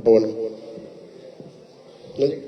Bueno. ¿No llega?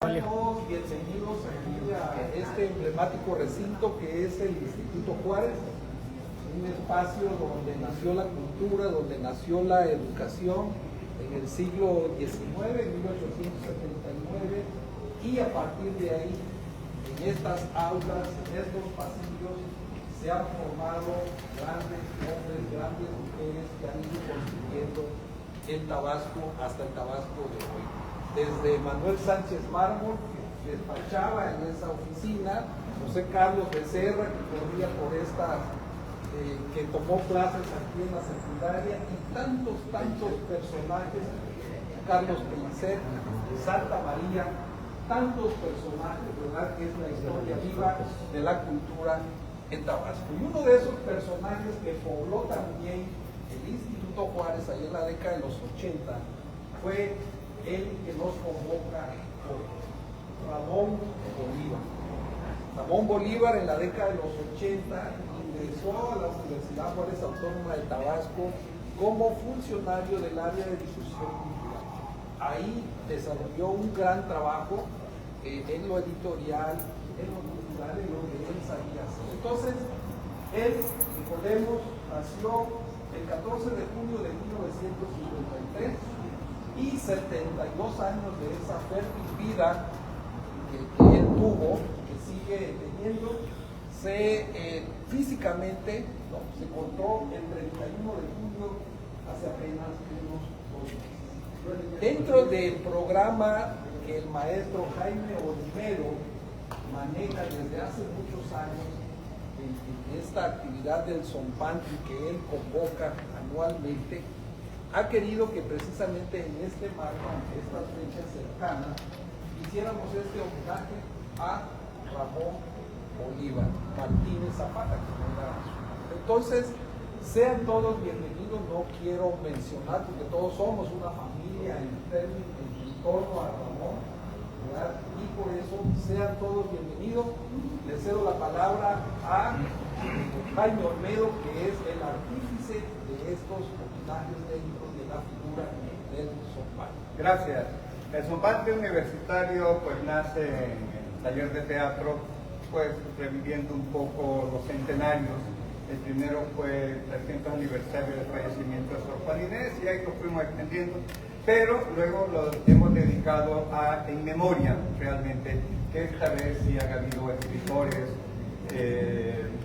Bueno. Bienvenidos aquí a este emblemático recinto que es el Instituto Juárez, un espacio donde nació la cultura, donde nació la educación en el siglo XIX, en 1879, y a partir de ahí, en estas aulas, en estos pasillos, se han formado grandes hombres, grandes mujeres que han ido construyendo el Tabasco hasta el Tabasco de hoy. Desde Manuel Sánchez Mármol, que despachaba en esa oficina, José Carlos Becerra, que corría por esta, que tomó clases aquí en la secundaria, y tantos personajes, Carlos Pellicer, Santa María, tantos personajes, ¿verdad?, que es la historia viva de la cultura en Tabasco. Y uno de esos personajes que pobló también el Instituto Juárez allá en la década de los 80 fue el que nos convoca hoy, Ramón Bolívar. Ramón Bolívar en la década de los 80 ingresó a la Universidad Juárez Autónoma de Tabasco como funcionario del área de difusión cultural. Ahí desarrolló un gran trabajo en lo editorial, en lo cultural, en lo que él sabía hacer. Entonces, él, recordemos, nació el 14 de junio de 1953 y 72 años de esa fértil vida que él tuvo, que sigue teniendo, físicamente se cortó el 31 de julio hace apenas unos 2 meses. Dentro del programa que el maestro Jaime Olivero maneja desde hace muchos años, esta actividad del Zompantli que él convoca anualmente, ha querido que precisamente en este marco, ante estas fechas cercanas, hiciéramos este homenaje a Ramón Bolívar Martínez Zapata, que era su nombre. Entonces, sean todos bienvenidos, no quiero mencionar, porque todos somos una familia en torno a Ramón, ¿verdad? Y por eso, sean todos bienvenidos. Le cedo la palabra a Jaime Olmedo, que es el artífice de estos homenajes dentro de la figura del Zompantli. Gracias. El Zompantli universitario pues nace en el taller de teatro, pues reviviendo un poco los centenarios. El primero fue el 300 aniversario del fallecimiento de Sor Juana Inés, y ahí lo fuimos extendiendo, pero luego lo hemos dedicado a En Memoria, realmente, que esta vez sí ha habido escritores,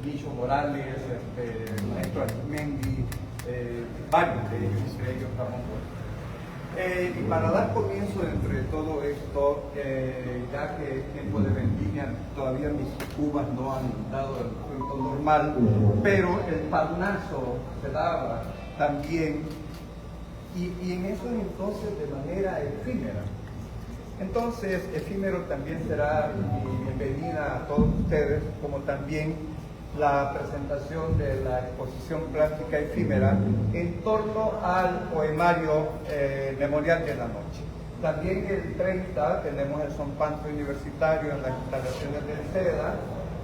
Micho Morales, maestro Arismendi, varios de ellos, entre ellos Ramón Bolívar. Y para dar comienzo entre todo esto, ya que es tiempo de vendimia, todavía mis uvas no han dado el fruto normal, pero el palnazo se daba también, y en eso entonces de manera efímera. Entonces, efímero también será mi bienvenida a todos ustedes, como también la presentación de la exposición plástica efímera en torno al poemario Memorial de la Noche. También el 30 tenemos el Zompantli universitario en las instalaciones del SEDA,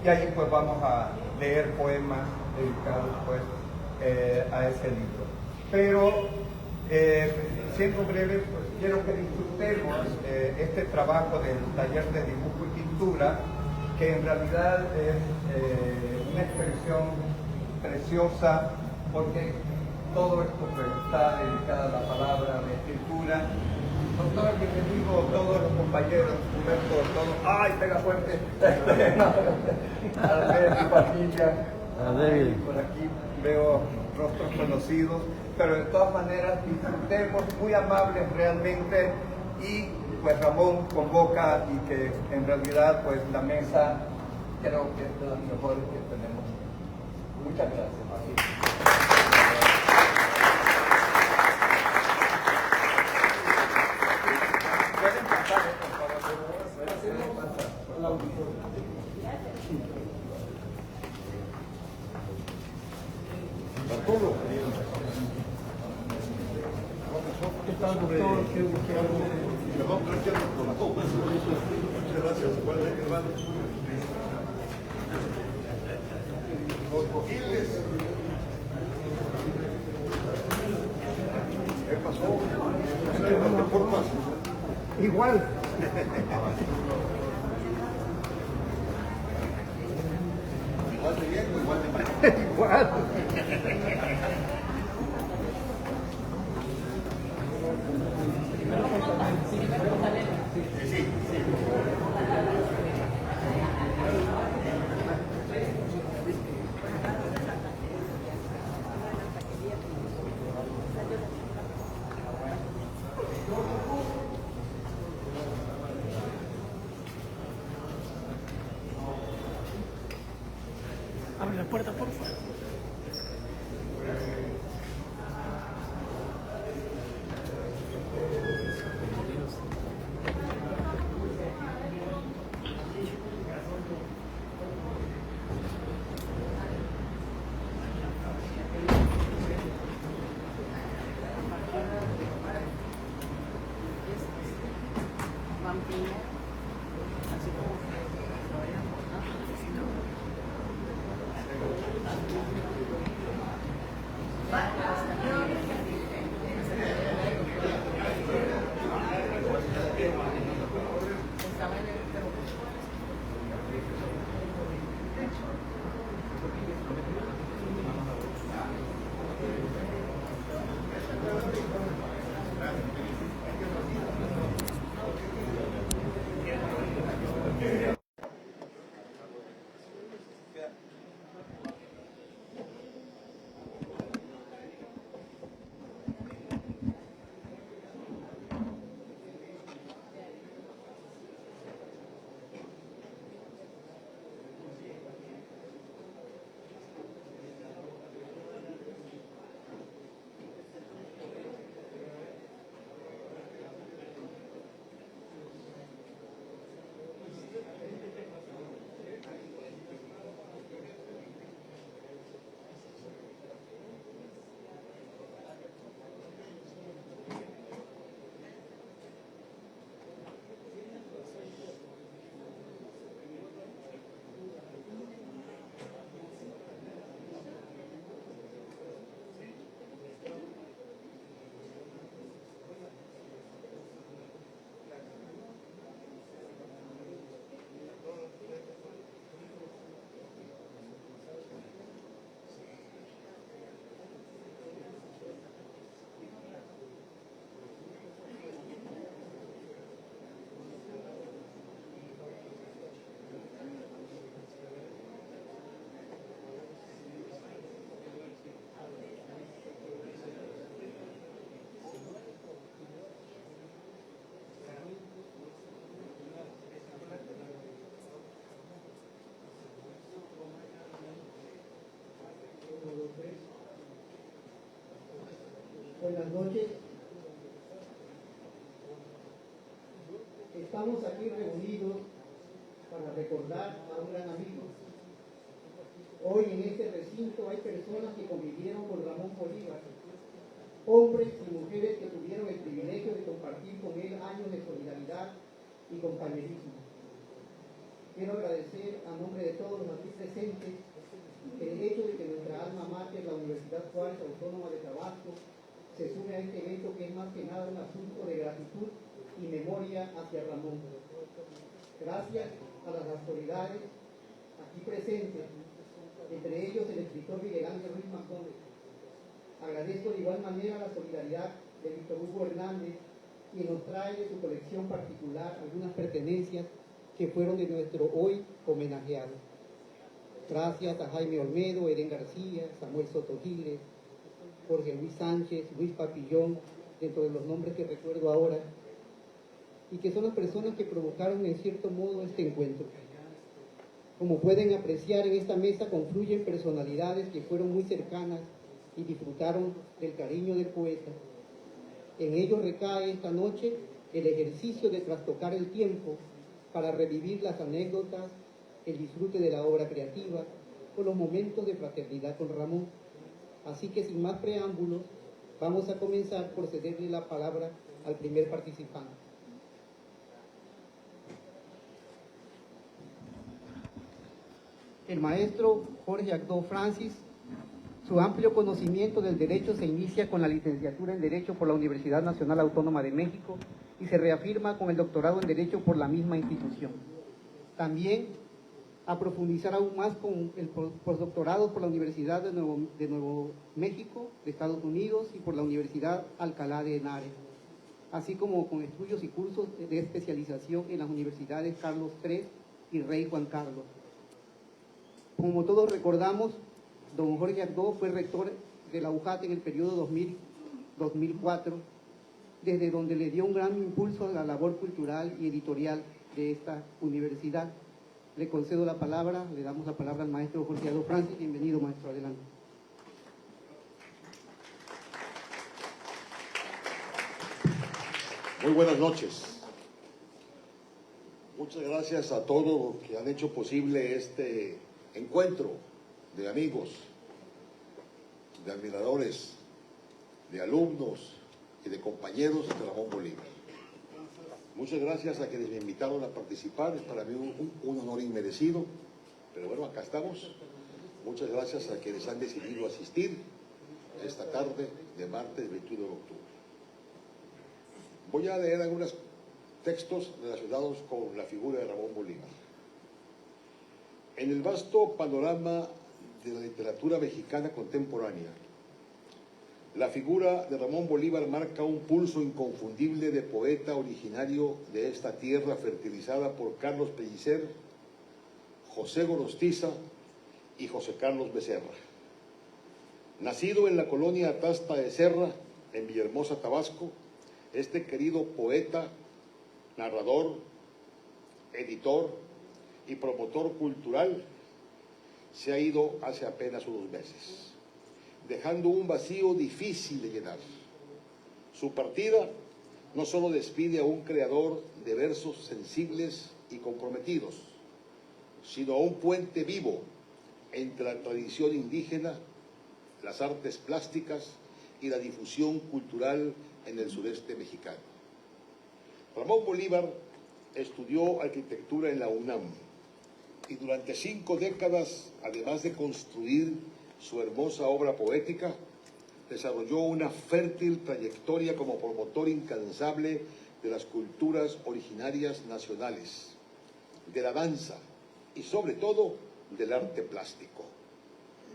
y ahí pues vamos a leer poemas dedicados pues a ese libro. Pero siendo breve, pues quiero que disfrutemos este trabajo del taller de dibujo y pintura, que en realidad es una expresión preciosa, porque todo esto pues, está dedicado a la palabra, a la escritura. Doctor, bienvenido, todos los compañeros, Humberto, todos. ¡Ay, pega fuerte! A ver, mi familia. Por aquí veo rostros conocidos, pero de todas maneras disfrutemos, muy amables realmente, y pues Ramón convoca y que en realidad pues la mesa creo que es de las mejores que tenemos. Muchas gracias. Pueden pasar, por favor. Pueden pasar. La auditoría. Bartolo. ¿Qué tal, doctor? ¿Qué Mejor gracias por todo. Muchas gracias. Hermano. Los cogiles. ¿Qué pasó? ¿Qué formas? Igual. Igual de bien o igual de mal. Igual. Abre la puerta, por favor. Buenas noches. Estamos aquí reunidos para recordar a un gran amigo. Hoy en este recinto hay personas que convivieron con Ramón Bolívar, hombres y mujeres que tuvieron el privilegio de compartir con él años de solidaridad y compañerismo. Quiero agradecer a nombre de todos los presentes que el hecho de que nuestra alma mater, la Universidad Juárez Autónoma de Tabasco, se sume a este evento que es más que nada un asunto de gratitud y memoria hacia Ramón. Gracias a las autoridades aquí presentes, entre ellos el escritor Miguel Ángel Ruiz Macón. Agradezco de igual manera la solidaridad de Víctor Hugo Hernández, quien nos trae de su colección particular algunas pertenencias que fueron de nuestro hoy homenajeado. Gracias a Jaime Olmedo, Eren García, Samuel Soto Giles, Jorge Luis Sánchez, Luis Papillón, dentro de los nombres que recuerdo ahora, y que son las personas que provocaron en cierto modo este encuentro. Como pueden apreciar, en esta mesa confluyen personalidades que fueron muy cercanas y disfrutaron del cariño del poeta. En ellos recae esta noche el ejercicio de trastocar el tiempo para revivir las anécdotas, el disfrute de la obra creativa o los momentos de fraternidad con Ramón. Así que sin más preámbulos, vamos a comenzar por cederle la palabra al primer participante. El maestro Jorge Agdó Francis. Su amplio conocimiento del derecho se inicia con la licenciatura en Derecho por la Universidad Nacional Autónoma de México y se reafirma con el doctorado en Derecho por la misma institución. También a profundizar aún más con el postdoctorado por la Universidad de Nuevo México, de Estados Unidos, y por la Universidad Alcalá de Henares, así como con estudios y cursos de especialización en las universidades Carlos III y Rey Juan Carlos. Como todos recordamos, don Jorge Agdó fue rector de la UJAT en el periodo 2000-2004, desde donde le dio un gran impulso a la labor cultural y editorial de esta universidad. Le concedo la palabra, le damos la palabra al maestro Jorge Agdó Francis. Bienvenido, maestro, adelante. Muy buenas noches. Muchas gracias a todos los que han hecho posible este encuentro de amigos, de admiradores, de alumnos y de compañeros de Ramón Bolívar. Muchas gracias a quienes me invitaron a participar, es para mí un honor inmerecido, pero bueno, acá estamos. Muchas gracias a quienes han decidido asistir esta tarde de martes 21 de octubre. Voy a leer algunos textos relacionados con la figura de Ramón Bolívar. En el vasto panorama de la literatura mexicana contemporánea, la figura de Ramón Bolívar marca un pulso inconfundible de poeta originario de esta tierra fertilizada por Carlos Pellicer, José Gorostiza y José Carlos Becerra. Nacido en la colonia Atasta de Serra, en Villahermosa, Tabasco, este querido poeta, narrador, editor y promotor cultural se ha ido hace apenas unos meses, dejando un vacío difícil de llenar. Su partida no solo despide a un creador de versos sensibles y comprometidos, sino a un puente vivo entre la tradición indígena, las artes plásticas y la difusión cultural en el sureste mexicano. Ramón Bolívar estudió arquitectura en la UNAM y durante 5 décadas, además de construir su hermosa obra poética, desarrolló una fértil trayectoria como promotor incansable de las culturas originarias nacionales, de la danza y sobre todo del arte plástico.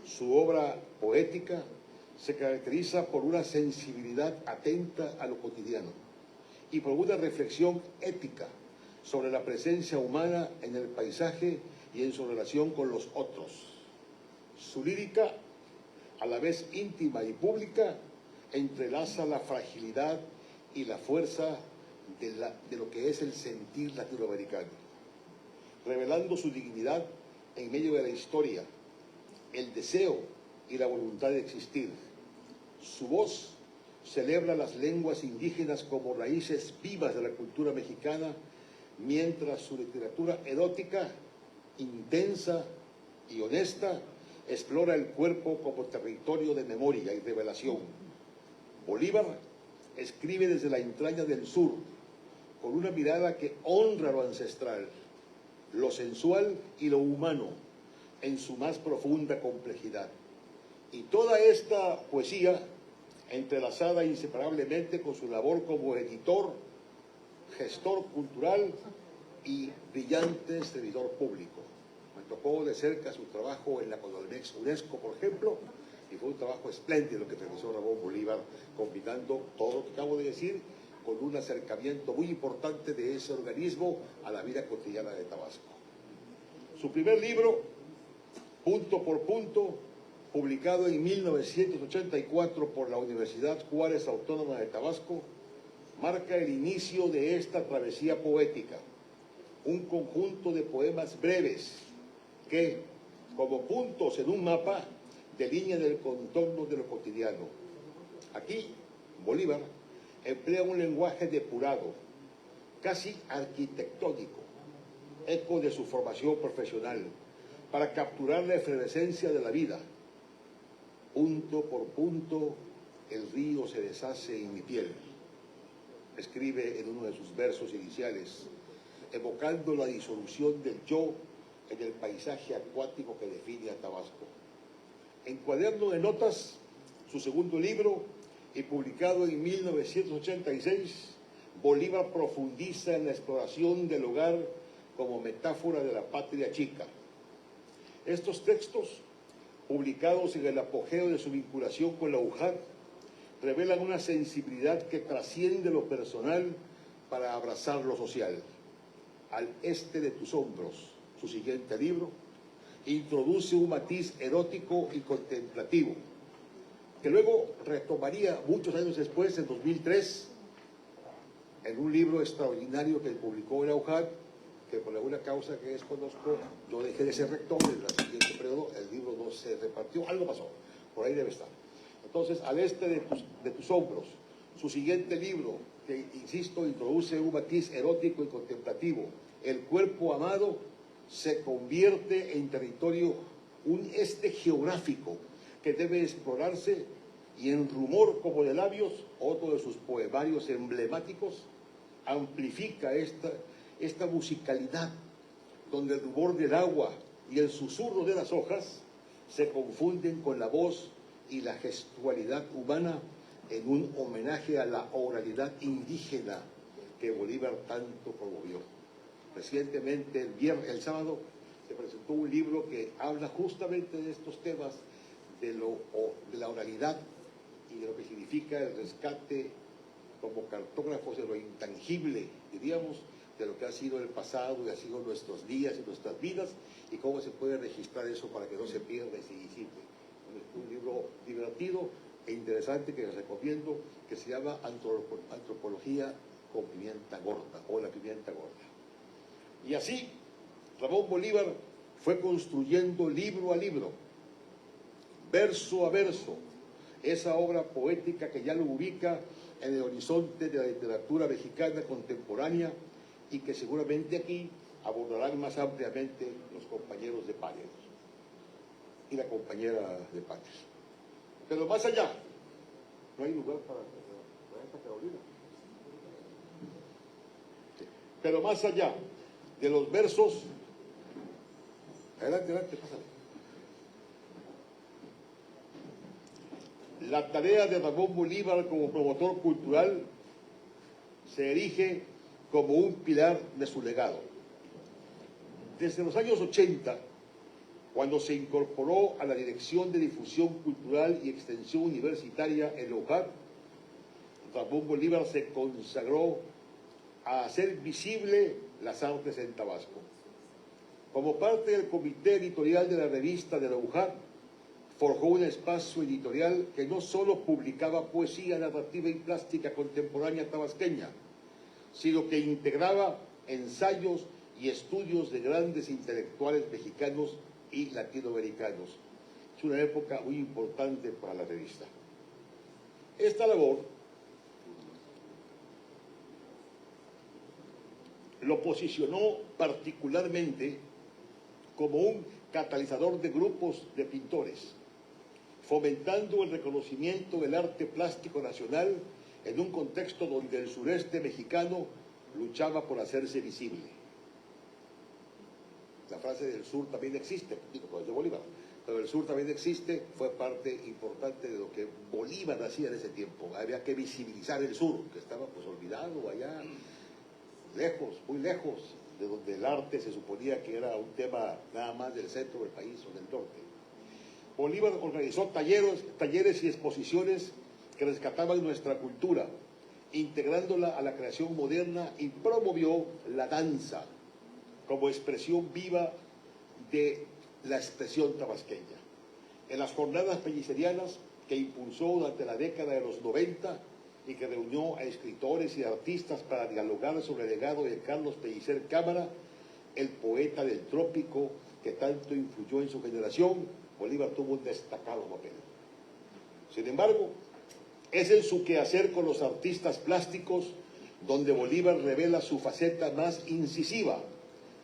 Su obra poética se caracteriza por una sensibilidad atenta a lo cotidiano y por una reflexión ética sobre la presencia humana en el paisaje y en su relación con los otros. Su lírica, a la vez íntima y pública, entrelaza la fragilidad y la fuerza de lo que es el sentir latinoamericano, revelando su dignidad en medio de la historia, el deseo y la voluntad de existir. Su voz celebra las lenguas indígenas como raíces vivas de la cultura mexicana, mientras su literatura erótica, intensa y honesta, explora el cuerpo como territorio de memoria y revelación. Bolívar escribe desde la entraña del sur, con una mirada que honra lo ancestral, lo sensual y lo humano, en su más profunda complejidad. Y toda esta poesía, entrelazada inseparablemente con su labor como editor, gestor cultural y brillante servidor público. Me tocó de cerca su trabajo en la Codomex UNESCO, por ejemplo, y fue un trabajo espléndido que realizó Ramón Bolívar, combinando todo lo que acabo de decir con un acercamiento muy importante de ese organismo a la vida cotidiana de Tabasco. Su primer libro, Punto por Punto, publicado en 1984 por la Universidad Juárez Autónoma de Tabasco, marca el inicio de esta travesía poética, un conjunto de poemas breves que, como puntos en un mapa, delinean el contorno de lo cotidiano. Aquí, Bolívar emplea un lenguaje depurado, casi arquitectónico, eco de su formación profesional, para capturar la efervescencia de la vida. Punto por punto, el río se deshace en mi piel, escribe en uno de sus versos iniciales, evocando la disolución del yo en el paisaje acuático que define a Tabasco. En Cuaderno de Notas, su segundo libro, y publicado en 1986, Bolívar profundiza en la exploración del hogar como metáfora de la patria chica. Estos textos, publicados en el apogeo de su vinculación con la UJAT, revelan una sensibilidad que trasciende lo personal para abrazar lo social. Al este de tus hombros, su siguiente libro, introduce un matiz erótico y contemplativo, que luego retomaría muchos años después, en 2003, en un libro extraordinario que publicó en la UJAT, que por alguna causa que desconozco, yo dejé de ser rector en el siguiente periodo, el libro no se repartió, algo pasó, por ahí debe estar. Entonces, al este de tus hombros, su siguiente libro, que, insisto, introduce un matiz erótico y contemplativo, El cuerpo amado, se convierte en territorio, un este geográfico que debe explorarse, y en Rumor como de labios, otro de sus poemarios emblemáticos, amplifica esta musicalidad, donde el rumor del agua y el susurro de las hojas se confunden con la voz y la gestualidad humana, en un homenaje a la oralidad indígena que Bolívar tanto promovió. Recientemente, el sábado, se presentó un libro que habla justamente de estos temas, de la oralidad y de lo que significa el rescate como cartógrafos de lo intangible, diríamos, de lo que ha sido el pasado y ha sido nuestros días y nuestras vidas, y cómo se puede registrar eso para que no se pierda y se disipe. Un libro divertido e interesante que les recomiendo, que se llama Antropología con pimienta gorda, o la pimienta gorda. Y así, Ramón Bolívar fue construyendo libro a libro, verso a verso, esa obra poética que ya lo ubica en el horizonte de la literatura mexicana contemporánea, y que seguramente aquí abordarán más ampliamente los compañeros de pares y la compañera de pares. Pero más allá, no hay lugar para esta Carolina. Pero más allá de los versos, adelante, pásale. La tarea de Ramón Bolívar como promotor cultural se erige como un pilar de su legado. Desde los años 80, cuando se incorporó a la Dirección de Difusión Cultural y Extensión Universitaria en la UJAT, Ramón Bolívar se consagró a hacer visible las artes en Tabasco. Como parte del comité editorial de la revista de la UJAT, forjó un espacio editorial que no solo publicaba poesía narrativa y plástica contemporánea tabasqueña, sino que integraba ensayos y estudios de grandes intelectuales mexicanos y latinoamericanos. Es una época muy importante para la revista. Esta labor lo posicionó particularmente como un catalizador de grupos de pintores, fomentando el reconocimiento del arte plástico nacional en un contexto donde el sureste mexicano luchaba por hacerse visible. La frase del sur también existe, digo, pues de Bolívar, pero el sur también existe, fue parte importante de lo que Bolívar hacía en ese tiempo. Había que visibilizar el sur, que estaba pues olvidado allá, lejos, muy lejos, de donde el arte se suponía que era un tema nada más del centro del país o del norte. Bolívar organizó talleres y exposiciones que rescataban nuestra cultura, integrándola a la creación moderna, y promovió la danza como expresión viva de la expresión tabasqueña. En las jornadas pellicerianas que impulsó durante la década de los 90 y que reunió a escritores y artistas para dialogar sobre el legado de Carlos Pellicer Cámara, el poeta del trópico que tanto influyó en su generación, Bolívar tuvo un destacado papel. Sin embargo, es en su quehacer con los artistas plásticos donde Bolívar revela su faceta más incisiva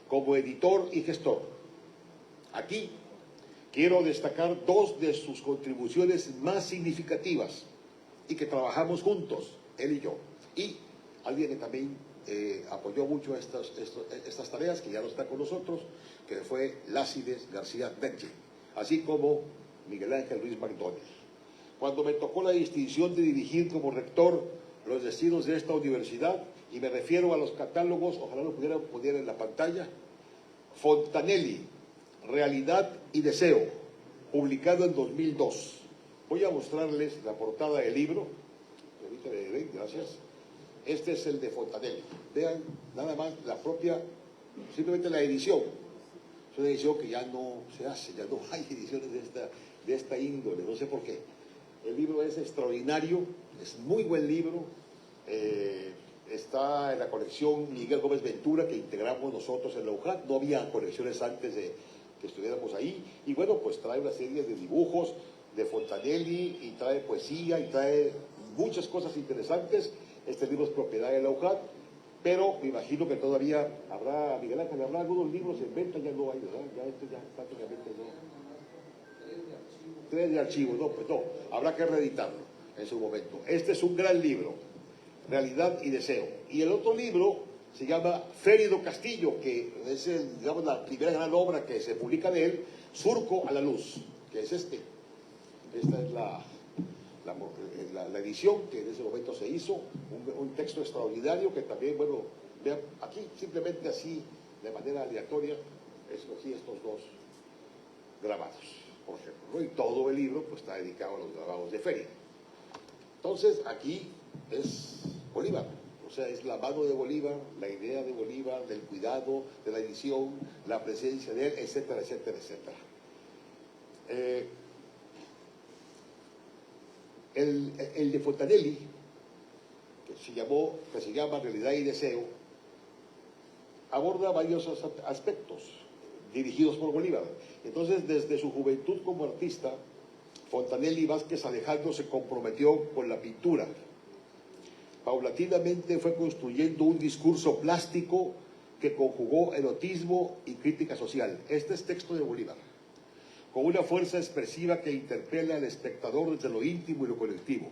como editor y gestor. Aquí quiero destacar dos de sus contribuciones más significativas y que trabajamos juntos, él y yo. Y alguien que también apoyó mucho estas tareas, que ya no está con nosotros, que fue Lácides García Tenche, así como Miguel Ángel Ruiz McDonald. Cuando me tocó la distinción de dirigir como rector los destinos de esta universidad, y me refiero a los catálogos, ojalá lo pudieran poner en la pantalla, Fontanelli, Realidad y Deseo, publicado en 2002. Voy a mostrarles la portada del libro. Permítame, gracias. Este es el de Fontanelli. Vean nada más la propia, simplemente la edición. Es una edición que ya no se hace, ya no hay ediciones de esta índole, no sé por qué. El libro es extraordinario, es muy buen libro. Está en la colección Miguel Gómez Ventura, que integramos nosotros en la UJAT. No había colecciones antes de que estuviéramos ahí. Y bueno, pues trae una serie de dibujos de Fontanelli, y trae poesía, y trae muchas cosas interesantes. Este libro es propiedad de la UJAT, pero me imagino que todavía habrá, Miguel Ángel, habrá algunos libros en venta, ya no hay, ¿verdad? Ya esto ya prácticamente no. 3 de archivo, no, pues no, habrá que reeditarlo en su momento. Este es un gran libro, Realidad y Deseo. Y el otro libro se llama Férido Castillo, que es digamos, la primera gran obra que se publica de él, Surco a la Luz, que es este. Esta es la edición que en ese momento se hizo, un texto extraordinario que también, bueno, vean, aquí simplemente así, de manera aleatoria, escogí estos dos grabados, por ejemplo, ¿no? Y todo el libro pues está dedicado a los grabados de feria. Entonces, aquí es Bolívar, o sea, es la mano de Bolívar, la idea de Bolívar, del cuidado, de la edición, la presencia de él, etcétera, etcétera, etcétera. El de Fontanelli, que se llama Realidad y Deseo, aborda varios aspectos dirigidos por Bolívar. Entonces, desde su juventud como artista, Fontanelli Vázquez Alejandro se comprometió con la pintura. Paulatinamente fue construyendo un discurso plástico que conjugó erotismo y crítica social. Este es texto de Bolívar, con una fuerza expresiva que interpela al espectador desde lo íntimo y lo colectivo.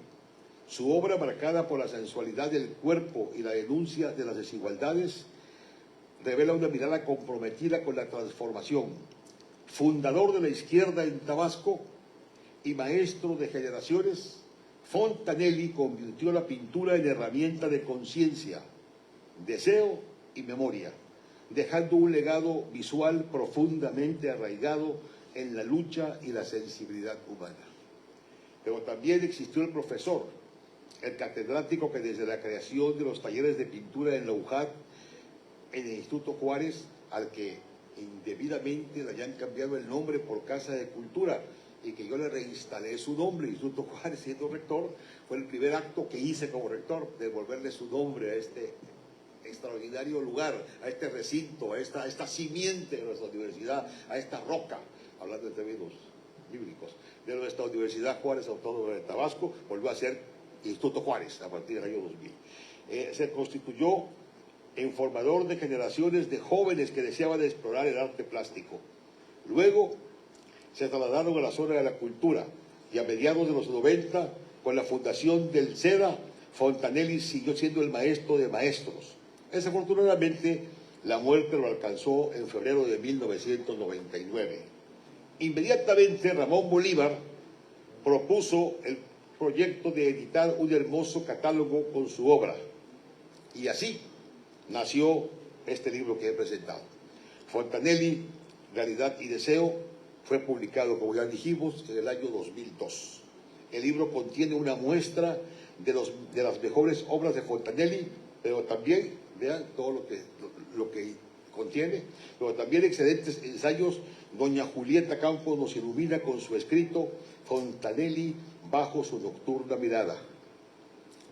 Su obra, marcada por la sensualidad del cuerpo y la denuncia de las desigualdades, revela una mirada comprometida con la transformación. Fundador de la izquierda en Tabasco y maestro de generaciones, Fontanelli convirtió la pintura en herramienta de conciencia, deseo y memoria, dejando un legado visual profundamente arraigado en la lucha y la sensibilidad humana. Pero también existió el profesor, el catedrático que desde la creación de los talleres de pintura en la UJAT, en el Instituto Juárez, al que indebidamente le hayan cambiado el nombre por Casa de Cultura, y que yo le reinstalé su nombre, Instituto Juárez, siendo rector, fue el primer acto que hice como rector, devolverle su nombre a este extraordinario lugar, a este recinto, a esta simiente de nuestra universidad, a esta roca, hablando en términos bíblicos, de nuestra Universidad Juárez Autónoma de Tabasco. Volvió a ser Instituto Juárez a partir del año 2000. Se constituyó en formador de generaciones de jóvenes que deseaban explorar el arte plástico. Luego se trasladaron a la zona de la cultura, y a mediados de los 90, con la fundación del SEDA, Fontanelli siguió siendo el maestro de maestros. Desafortunadamente, La muerte lo alcanzó en febrero de 1999. Inmediatamente Ramón Bolívar propuso el proyecto de editar un hermoso catálogo con su obra. Y así nació este libro que he presentado. Fontanelli, Realidad y Deseo, fue publicado, como ya dijimos, en el año 2002. El libro contiene una muestra de las mejores obras de Fontanelli, pero también, vean todo lo que contiene, pero también excelentes ensayos. Doña Julieta Campos nos ilumina con su escrito Fontanelli bajo su nocturna mirada.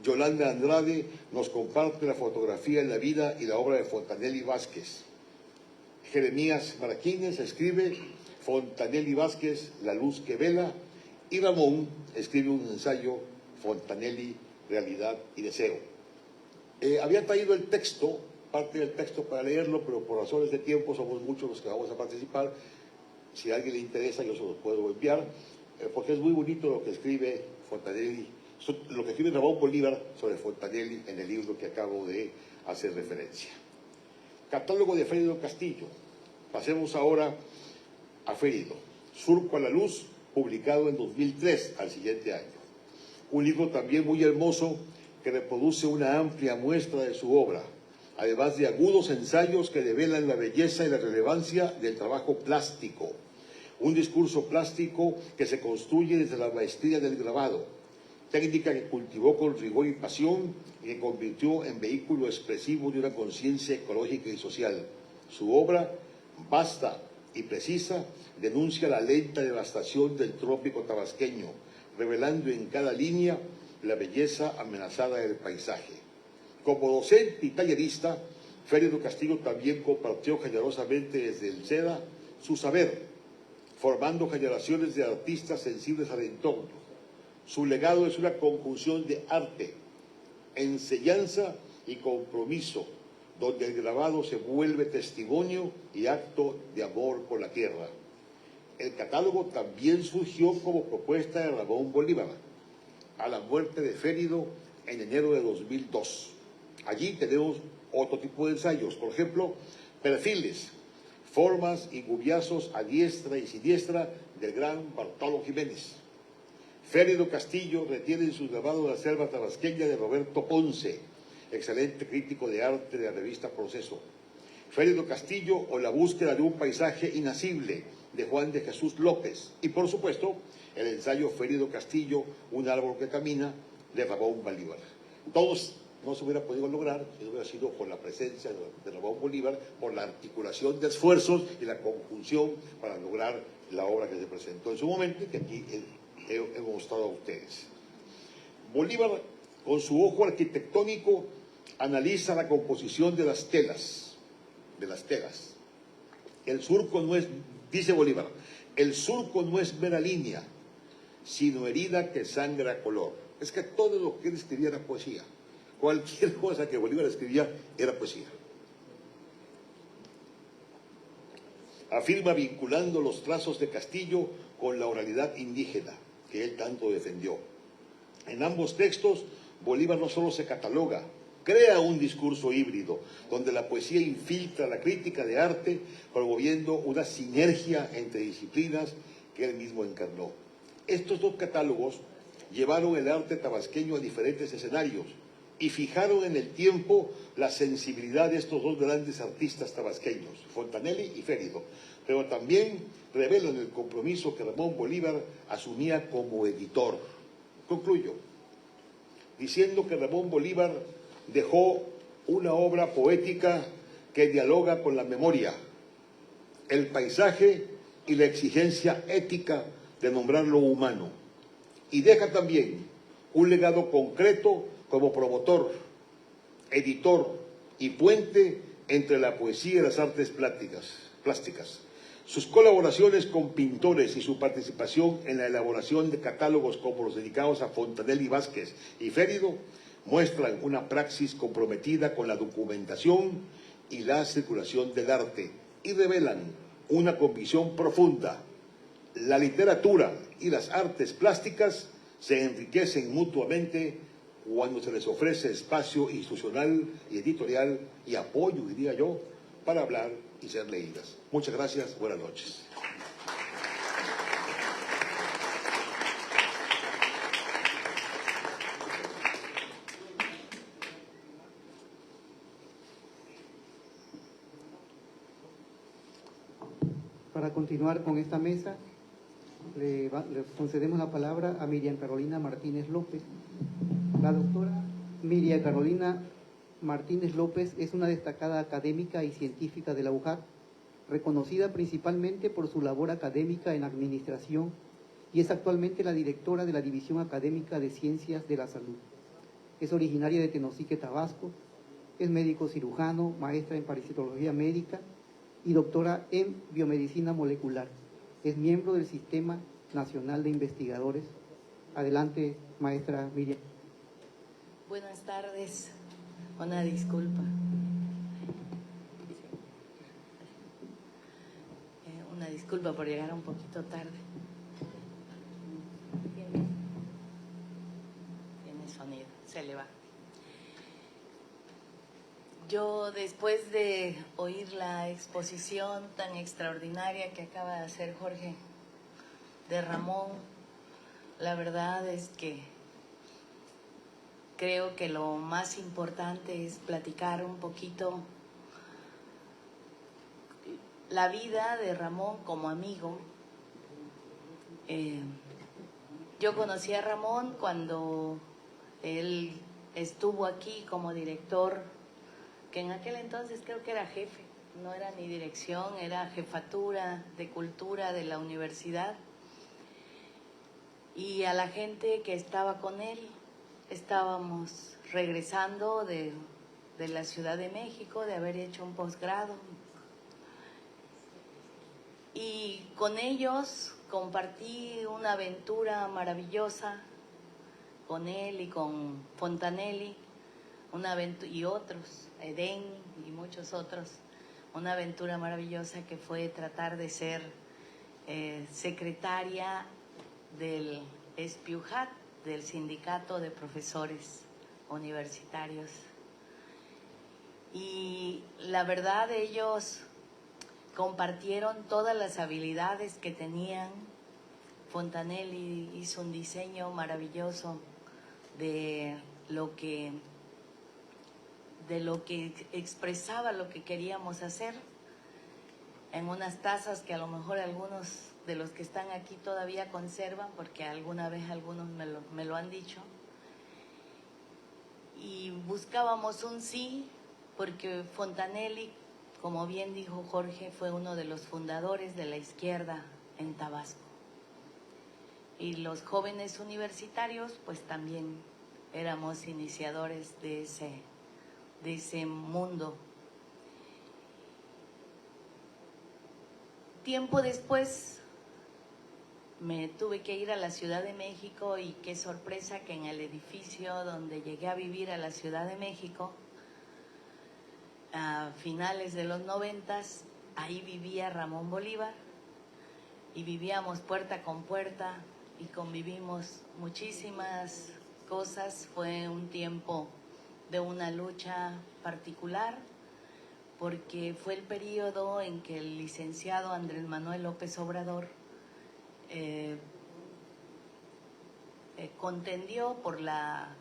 Yolanda Andrade nos comparte la fotografía en la vida y la obra de Fontanelli Vázquez. Jeremías Marquínez escribe Fontanelli Vázquez, La luz que vela, y Ramón escribe un ensayo, Fontanelli, Realidad y Deseo. Había traído el texto, parte del texto para leerlo, pero por razones de tiempo somos muchos los que vamos a participar. Si a alguien le interesa, yo se los puedo enviar, porque es muy bonito lo que escribe Fontanelli, lo que escribe Ramón Bolívar sobre Fontanelli en el libro que acabo de hacer referencia. Catálogo de Férido Castillo. Pasemos ahora a Férido. Surco a la luz, publicado en 2003, al siguiente año. Un libro también muy hermoso que reproduce una amplia muestra de su obra, además de agudos ensayos que develan la belleza y la relevancia del trabajo plástico. Un discurso plástico que se construye desde la maestría del grabado, técnica que cultivó con rigor y pasión y que convirtió en vehículo expresivo de una conciencia ecológica y social. Su obra, vasta y precisa, denuncia la lenta devastación del trópico tabasqueño, revelando en cada línea la belleza amenazada del paisaje. Como docente y tallerista, Férido Castillo también compartió generosamente desde el SEDA su saber, formando generaciones de artistas sensibles al entorno. Su legado es una conjunción de arte, enseñanza y compromiso, donde el grabado se vuelve testimonio y acto de amor por la tierra. El catálogo también surgió como propuesta de Ramón Bolívar, a la muerte de Férido en enero de 2002. Allí tenemos otro tipo de ensayos, por ejemplo, perfiles, formas y gubiazos a diestra y siniestra del gran Bartolo Jiménez. Férido Castillo retiene en sus grabados la selva tabasqueña de Roberto Ponce, excelente crítico de arte de la revista Proceso. Férido Castillo o La búsqueda de un paisaje inacible, de Juan de Jesús López. Y por supuesto, el ensayo Férido Castillo, Un árbol que camina, de Ramón Bolívar. Todos no se hubiera podido lograr si no hubiera sido por la presencia de Ramón Bolívar, por la articulación de esfuerzos y la conjunción para lograr la obra que se presentó en su momento y que aquí hemos mostrado a ustedes. Bolívar, con su ojo arquitectónico, analiza la composición de las telas. El surco no es, dice Bolívar, el surco no es mera línea, sino herida que sangra color. Es que todo lo que él escribía era poesía. Cualquier cosa que Bolívar escribía era poesía. Afirma vinculando los trazos de Castillo con la oralidad indígena, que él tanto defendió. En ambos textos, Bolívar no solo se cataloga, crea un discurso híbrido, donde la poesía infiltra la crítica de arte, promoviendo una sinergia entre disciplinas que él mismo encarnó. Estos dos catálogos llevaron el arte tabasqueño a diferentes escenarios y fijaron en el tiempo la sensibilidad de estos dos grandes artistas tabasqueños, Fontanelli y Férido, pero también revelan el compromiso que Ramón Bolívar asumía como editor. Concluyo diciendo que Ramón Bolívar dejó una obra poética que dialoga con la memoria, el paisaje y la exigencia ética de nombrar lo humano, y deja también un legado concreto como promotor, editor y puente entre la poesía y las artes plásticas. Sus colaboraciones con pintores y su participación en la elaboración de catálogos como los dedicados a Fontanelli Vázquez y Férido muestran una praxis comprometida con la documentación y la circulación del arte y revelan una convicción profunda. La literatura y las artes plásticas se enriquecen mutuamente cuando se les ofrece espacio institucional y editorial y apoyo, diría yo, para hablar y ser leídas. Muchas gracias, buenas noches. Para continuar con esta mesa, le concedemos la palabra a Miriam Carolina Martínez López. La doctora Miriam Carolina Martínez López es una destacada académica y científica de la UJAT, reconocida principalmente por su labor académica en administración, y es actualmente la directora de la División Académica de Ciencias de la Salud. Es originaria de Tenosique, Tabasco, es médico cirujano, maestra en parasitología médica y doctora en biomedicina molecular. Es miembro del Sistema Nacional de Investigadores. Adelante, maestra Miriam. Buenas tardes. Una disculpa. Una disculpa por llegar un poquito tarde. Tiene sonido, se le va. Yo, después de oír la exposición tan extraordinaria que acaba de hacer Jorge de Ramón, la verdad es que creo que lo más importante es platicar un poquito la vida de Ramón como amigo. Yo conocí a Ramón cuando él estuvo aquí como director, que en aquel entonces creo que era jefe, no era ni dirección, era jefatura de cultura de la universidad. Y a la gente que estaba con él, estábamos regresando de la Ciudad de México, de haber hecho un posgrado. Y con ellos compartí una aventura maravillosa, con él y con Fontanelli, y otros, Edén y muchos otros, una aventura maravillosa que fue tratar de ser secretaria del SPIUJAT, del Sindicato de Profesores Universitarios. Y la verdad, ellos compartieron todas las habilidades que tenían. Fontanelli hizo un diseño maravilloso de lo que expresaba lo que queríamos hacer, en unas tazas que a lo mejor algunos de los que están aquí todavía conservan, porque alguna vez algunos me lo han dicho. Y buscábamos un sí, porque Fontanelli, como bien dijo Jorge, fue uno de los fundadores de la izquierda en Tabasco. Y los jóvenes universitarios, pues también éramos iniciadores de ese mundo. Tiempo después me tuve que ir a la Ciudad de México, y qué sorpresa que en el edificio donde llegué a vivir a la Ciudad de México, a finales de los 90, ahí vivía Ramón Bolívar, y vivíamos puerta con puerta y convivimos muchísimas cosas. Fue un tiempo de una lucha particular, porque fue el periodo en que el licenciado Andrés Manuel López Obrador contendió por la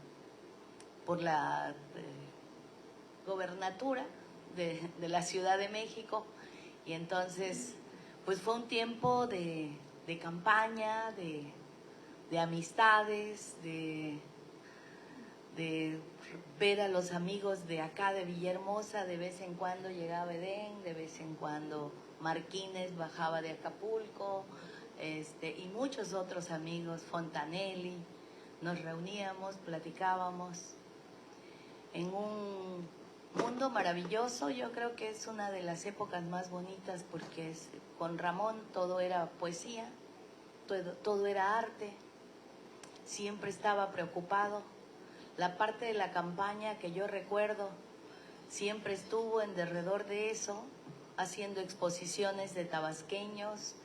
gobernatura de la Ciudad de México, y entonces pues fue un tiempo de campaña, de amistades, de ver a los amigos de acá de Villahermosa. De vez en cuando llegaba Edén, de vez en cuando Marquínez bajaba de Acapulco, y muchos otros amigos, Fontanelli. Nos reuníamos, platicábamos en un mundo maravilloso. Yo creo que es una de las épocas más bonitas, porque con Ramón todo era poesía, todo era arte, siempre estaba preocupado. La parte de la campaña que yo recuerdo siempre estuvo en derredor de eso, haciendo exposiciones de tabasqueños,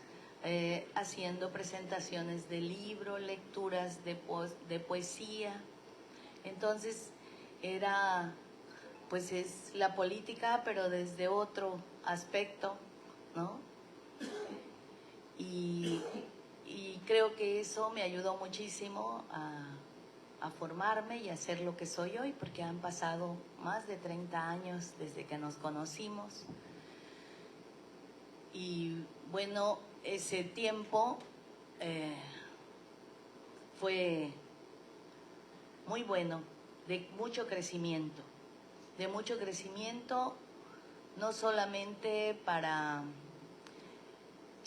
haciendo presentaciones de libros, lecturas de poesía. Entonces era pues es la política, pero desde otro aspecto, ¿no? Y creo que eso me ayudó muchísimo a formarme y a ser lo que soy hoy, porque han pasado más de 30 años desde que nos conocimos. Y bueno, ese tiempo fue muy bueno, de mucho crecimiento, no solamente para...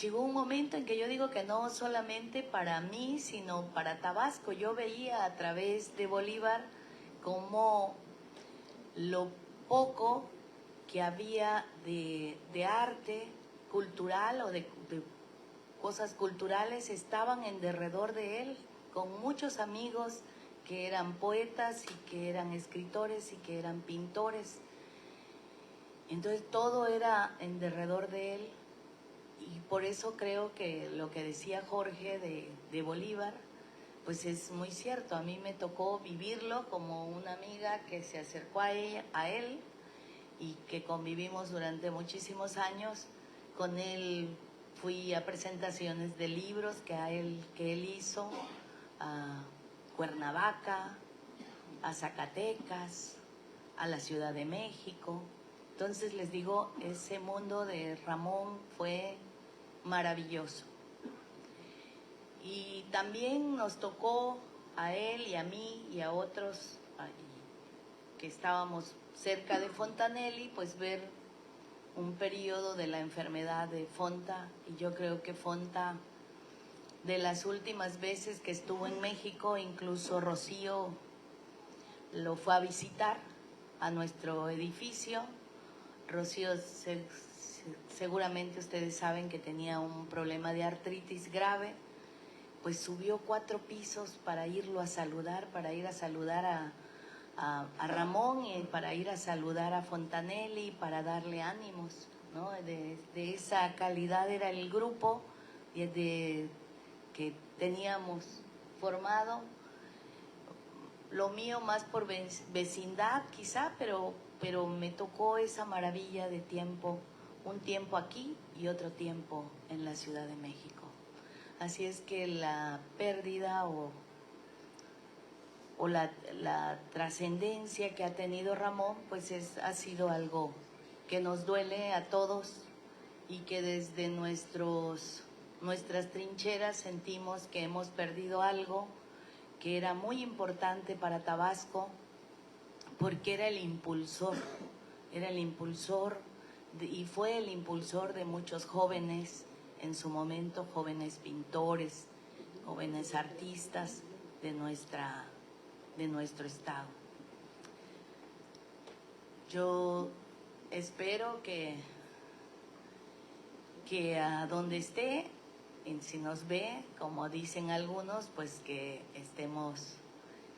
Llegó un momento en que yo digo que no solamente para mí, sino para Tabasco. Yo veía a través de Bolívar como lo poco que había de arte cultural o de cosas culturales estaban en derredor de él, con muchos amigos que eran poetas y que eran escritores y que eran pintores. Entonces todo era en derredor de él. Y por eso creo que lo que decía Jorge de Bolívar, pues es muy cierto. A mí me tocó vivirlo como una amiga que se acercó a él y que convivimos durante muchísimos años. Con él fui a presentaciones de libros que él hizo, a Cuernavaca, a Zacatecas, a la Ciudad de México. Entonces les digo, ese mundo de Ramón fue maravilloso. Y también nos tocó a él y a mí y a otros que estábamos cerca de Fontanelli, pues ver un periodo de la enfermedad de Fonta. Y yo creo que Fonta, de las últimas veces que estuvo en México, incluso Rocío lo fue a visitar a nuestro edificio. Rocío seguramente ustedes saben que tenía un problema de artritis grave, pues subió 4 pisos para irlo a saludar, para ir a saludar a Ramón y para ir a saludar a Fontanelli, para darle ánimos, ¿no? De esa calidad era el grupo que teníamos formado. Lo mío más por vecindad quizá, pero me tocó esa maravilla de tiempo, un tiempo aquí y otro tiempo en la Ciudad de México. Así es que la pérdida o la trascendencia que ha tenido Ramón, pues ha sido algo que nos duele a todos y que desde nuestras trincheras sentimos que hemos perdido algo que era muy importante para Tabasco, porque era el impulsor y fue el impulsor de muchos jóvenes en su momento, jóvenes pintores, jóvenes artistas de nuestro estado. Yo espero que a donde esté, si nos ve, como dicen algunos, pues que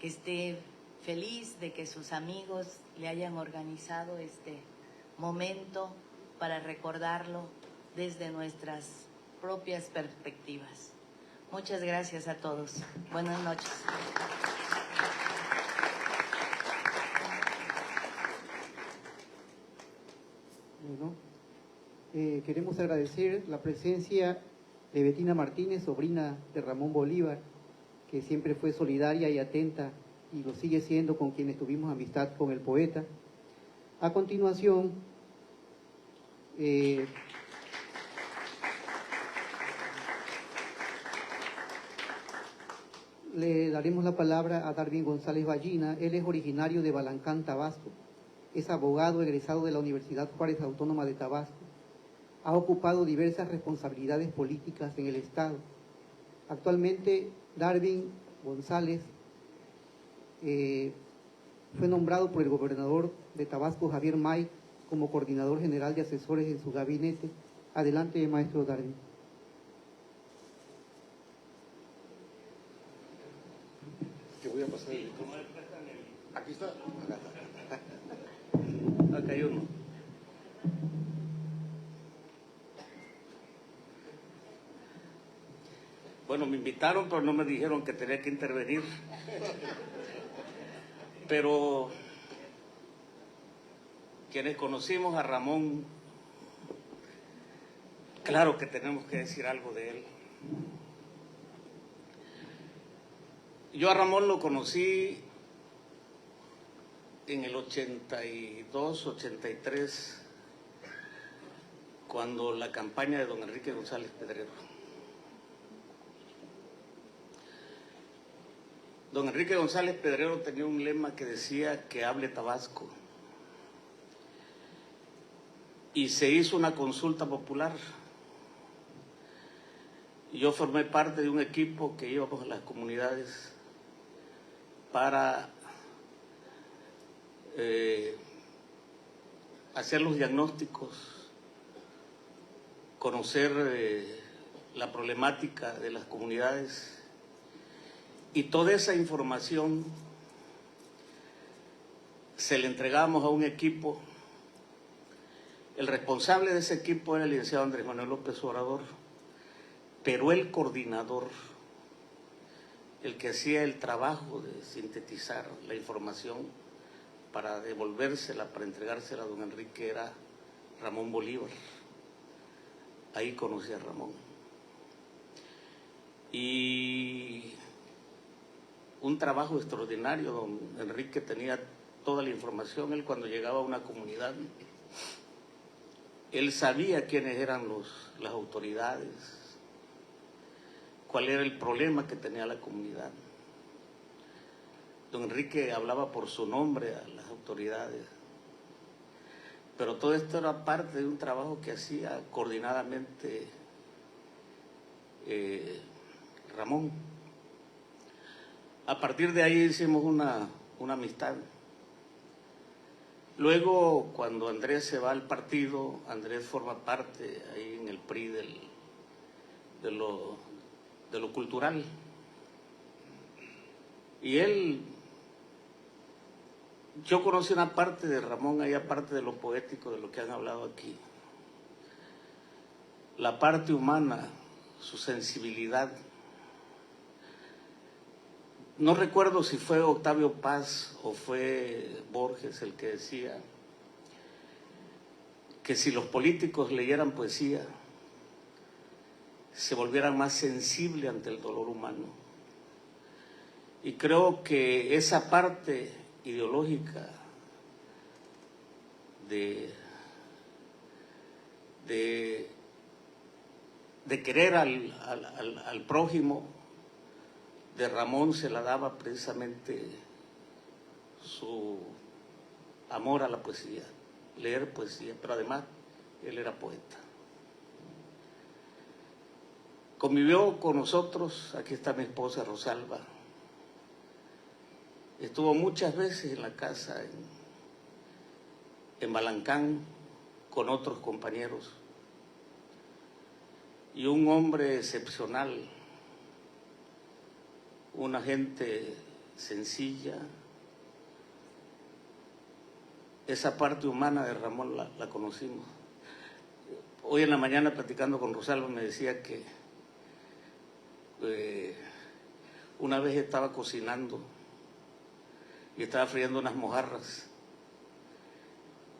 esté feliz de que sus amigos le hayan organizado este momento para recordarlo desde nuestras propias perspectivas. Muchas gracias a todos. Buenas noches. Bueno, queremos agradecer la presencia de Betina Martínez, sobrina de Ramón Bolívar, que siempre fue solidaria y atenta y lo sigue siendo con quienes tuvimos amistad con el poeta. A continuación, le daremos la palabra a Darwin González Ballina. Él es originario de Balancán, Tabasco. Es abogado egresado de la Universidad Juárez Autónoma de Tabasco. Ha ocupado diversas responsabilidades políticas en el Estado. Actualmente, Darwin González fue nombrado por el gobernador de Tabasco, Javier May, como coordinador general de asesores en su gabinete. Adelante, maestro Darwin. Te voy a pasar el micrófono. Aquí está. Acá hay uno. Bueno, me invitaron, pero no me dijeron que tenía que intervenir. Pero quienes conocimos a Ramón, claro que tenemos que decir algo de él. Yo a Ramón lo conocí en el 82, 83, cuando la campaña de don Enrique González Pedrero. Don Enrique González Pedrero tenía un lema que decía que hable Tabasco. Y se hizo una consulta popular. Yo formé parte de un equipo que íbamos a las comunidades para hacer los diagnósticos, conocer la problemática de las comunidades, y toda esa información se le entregamos a un equipo. El responsable de ese equipo era el licenciado Andrés Manuel López Obrador, pero el coordinador, el que hacía el trabajo de sintetizar la información para devolvérsela, para entregársela a don Enrique, era Ramón Bolívar. Ahí conocí a Ramón. Y un trabajo extraordinario. Don Enrique tenía toda la información. Él, cuando llegaba a una comunidad, él sabía quiénes eran las autoridades, cuál era el problema que tenía la comunidad. Don Enrique hablaba por su nombre a las autoridades. Pero todo esto era parte de un trabajo que hacía coordinadamente Ramón. A partir de ahí hicimos una amistad. Luego, cuando Andrés se va al partido, Andrés forma parte ahí en el PRI de lo cultural. Y él, yo conocí una parte de Ramón ahí, aparte de lo poético, de lo que han hablado aquí. La parte humana, su sensibilidad. No recuerdo si fue Octavio Paz o fue Borges el que decía que si los políticos leyeran poesía, se volvieran más sensibles ante el dolor humano. Y creo que esa parte ideológica de querer al prójimo, de Ramón se la daba precisamente su amor a la poesía, leer poesía, pero además él era poeta. Convivió con nosotros, aquí está mi esposa Rosalba. Estuvo muchas veces en la casa en Balancán con otros compañeros. Y un hombre excepcional, una gente sencilla. Esa parte humana de Ramón la conocimos. Hoy en la mañana, platicando con Rosalba, me decía que una vez estaba cocinando y estaba friendo unas mojarras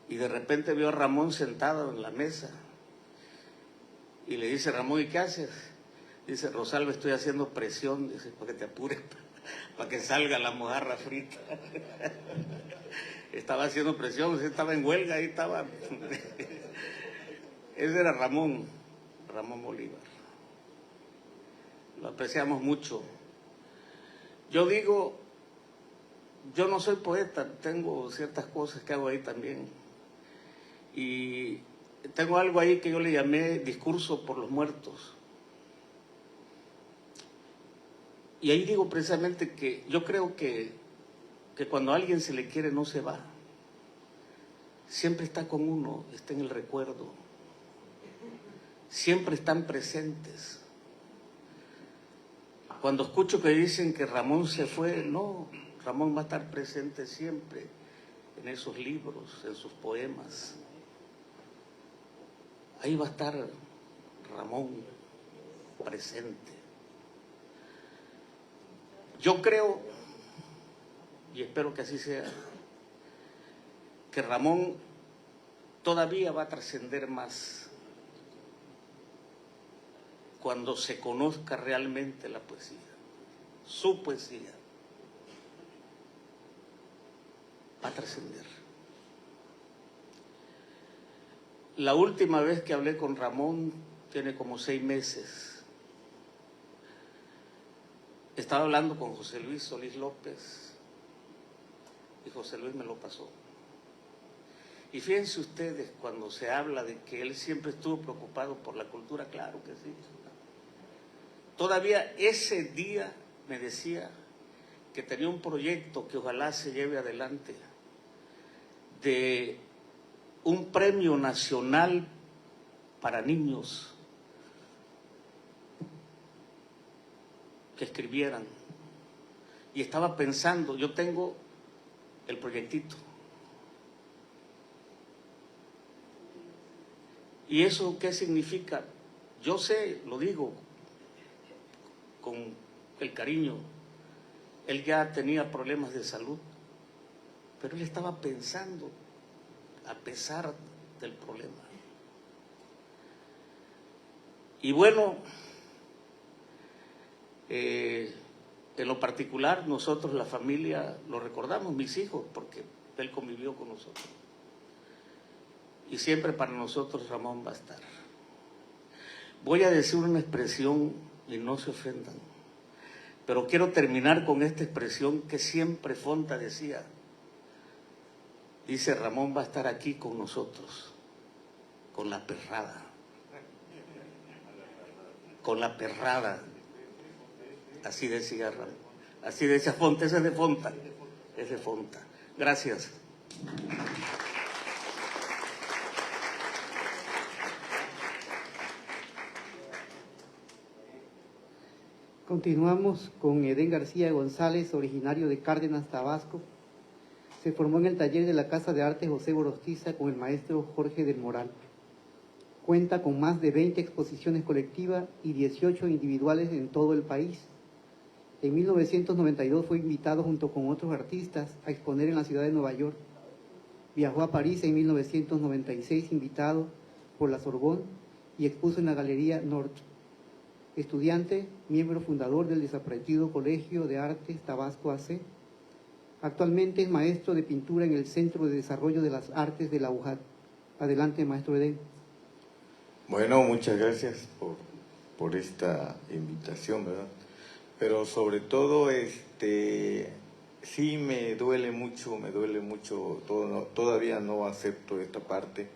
y de repente vio a Ramón sentado en la mesa y le dice: Ramón, ¿y qué haces? Dice: Rosalba, estoy haciendo presión, dice, para que te apures, para que salga la mojarra frita. Estaba haciendo presión, estaba en huelga, ahí estaba. Ese era Ramón Bolívar. Lo apreciamos mucho. Yo digo, yo no soy poeta, tengo ciertas cosas que hago ahí también. Y tengo algo ahí que yo le llamé Discurso por los Muertos. Y ahí digo precisamente que yo creo que cuando a alguien se le quiere no se va. Siempre está con uno, está en el recuerdo. Siempre están presentes. Cuando escucho que dicen que Ramón se fue, no, Ramón va a estar presente siempre en esos libros, en sus poemas. Ahí va a estar Ramón presente. Yo creo, y espero que así sea, que Ramón todavía va a trascender más cuando se conozca realmente la poesía, su poesía. Va a trascender. La última vez que hablé con Ramón tiene como 6 meses. Estaba hablando con José Luis Solís López y José Luis me lo pasó. Y fíjense ustedes, cuando se habla de que él siempre estuvo preocupado por la cultura, claro que sí. Todavía ese día me decía que tenía un proyecto que ojalá se lleve adelante, de un premio nacional para niños que escribieran. Y estaba pensando, yo tengo el proyectito. ¿Y eso qué significa? Yo sé, lo digo con el cariño, él ya tenía problemas de salud, pero él estaba pensando a pesar del problema. Y bueno, en lo particular, nosotros, la familia, lo recordamos, mis hijos, porque él convivió con nosotros. Y siempre para nosotros Ramón va a estar. Voy a decir una expresión y no se ofendan, pero quiero terminar con esta expresión que siempre Fonta decía. Dice, Ramón va a estar aquí con nosotros, con la perrada. Con la perrada. Así decía Ramón. Así decía Fonta, ese es de Fonta. Es de Fonta. Gracias. Continuamos con Edén García González, originario de Cárdenas, Tabasco. Se formó en el taller de la Casa de Arte José Gorostiza con el maestro Jorge del Moral. Cuenta con más de 20 exposiciones colectivas y 18 individuales en todo el país. En 1992 fue invitado junto con otros artistas a exponer en la ciudad de Nueva York. Viajó a París en 1996 invitado por la Sorbonne y expuso en la Galería Nord. Estudiante, miembro fundador del desaparecido Colegio de Artes Tabasco AC. Actualmente es maestro de pintura en el Centro de Desarrollo de las Artes de la UJAT. Adelante, maestro Edén. Bueno, muchas gracias por esta invitación, ¿verdad? Pero sobre todo, sí me duele mucho, todavía no acepto esta parte.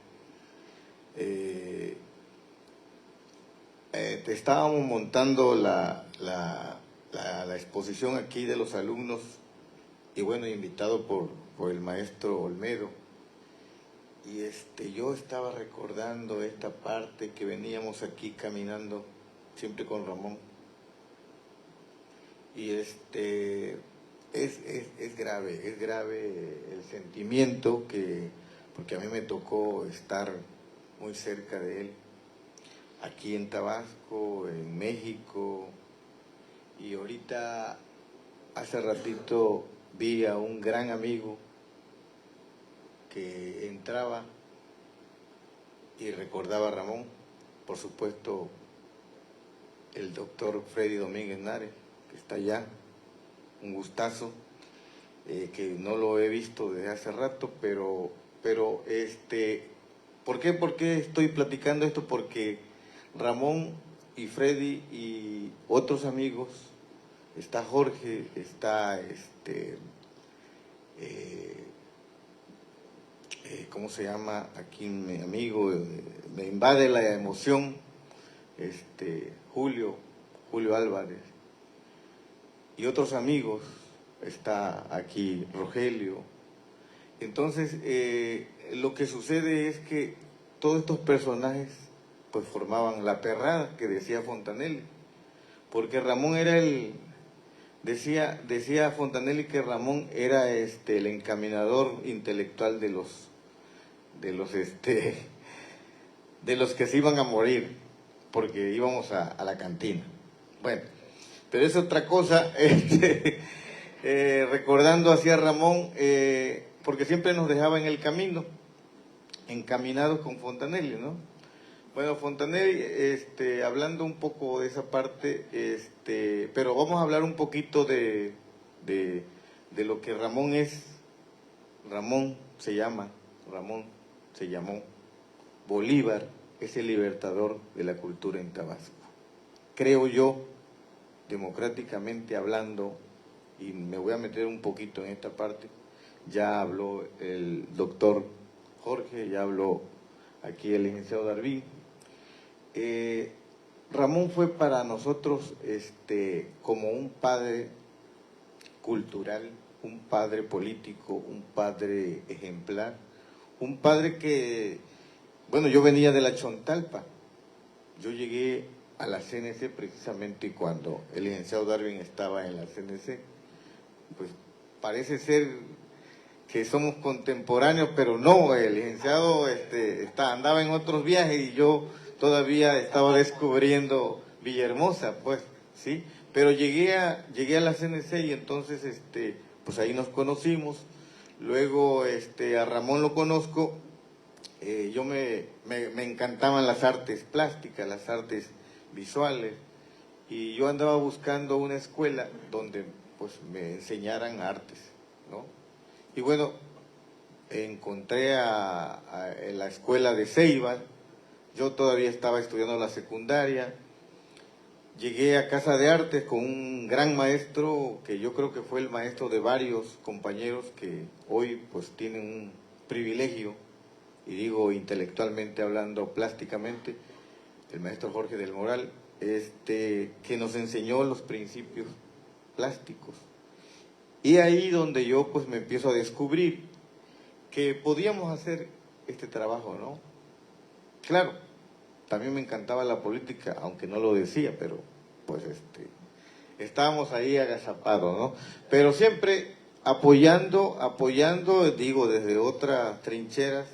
Estábamos montando la exposición aquí de los alumnos y bueno, invitado por el maestro Olmedo. Y yo estaba recordando esta parte que veníamos aquí caminando siempre con Ramón. Y es grave el sentimiento porque a mí me tocó estar muy cerca de él, aquí en Tabasco, en México, y ahorita hace ratito vi a un gran amigo que entraba y recordaba a Ramón, por supuesto el doctor Freddy Domínguez Nares, que está allá, un gustazo, que no lo he visto desde hace rato, pero ¿por qué estoy platicando esto? Porque Ramón y Freddy y otros amigos, está Jorge, está ¿cómo se llama? Aquí mi amigo, me invade la emoción, Julio Álvarez, y otros amigos, está aquí Rogelio. Entonces, lo que sucede es que todos estos personajes pues formaban la perrada que decía Fontanelli, porque Ramón era decía Fontanelli que Ramón era el encaminador intelectual de los que se iban a morir, porque íbamos a la cantina. Bueno, pero es otra cosa, recordando así a Ramón, porque siempre nos dejaba en el camino. encaminados con Fontanelli, ¿no? Bueno, Fontanelli, hablando un poco de esa parte, pero vamos a hablar un poquito de lo que Ramón es. Ramón se llamó Bolívar, es el libertador de la cultura en Tabasco. Creo yo, democráticamente hablando, y me voy a meter un poquito en esta parte, ya habló el doctor Jorge, ya habló aquí el licenciado Darvín. Ramón fue para nosotros como un padre cultural, un padre político, un padre ejemplar, un padre que, bueno, yo venía de la Chontalpa, yo llegué a la CNC precisamente cuando el licenciado Darwin estaba en la CNC, pues parece ser que somos contemporáneos, pero no, el licenciado andaba en otros viajes y yo todavía estaba descubriendo Villahermosa, pues, ¿sí? Pero llegué a la CNC y entonces, pues ahí nos conocimos. Luego, a Ramón lo conozco. Yo me encantaban las artes plásticas, las artes visuales, y yo andaba buscando una escuela donde, pues, me enseñaran artes, ¿no? Y bueno, encontré en la escuela de Ceiba. Yo todavía estaba estudiando la secundaria. Llegué a Casa de Artes con un gran maestro, que yo creo que fue el maestro de varios compañeros que hoy pues tienen un privilegio, y digo intelectualmente hablando, plásticamente, el maestro Jorge del Moral, que nos enseñó los principios plásticos. Y ahí donde yo pues me empiezo a descubrir que podíamos hacer este trabajo, ¿no? Claro, también me encantaba la política, aunque no lo decía, pero pues estábamos ahí agazapados, ¿no? Pero siempre apoyando, digo, desde otras trincheras.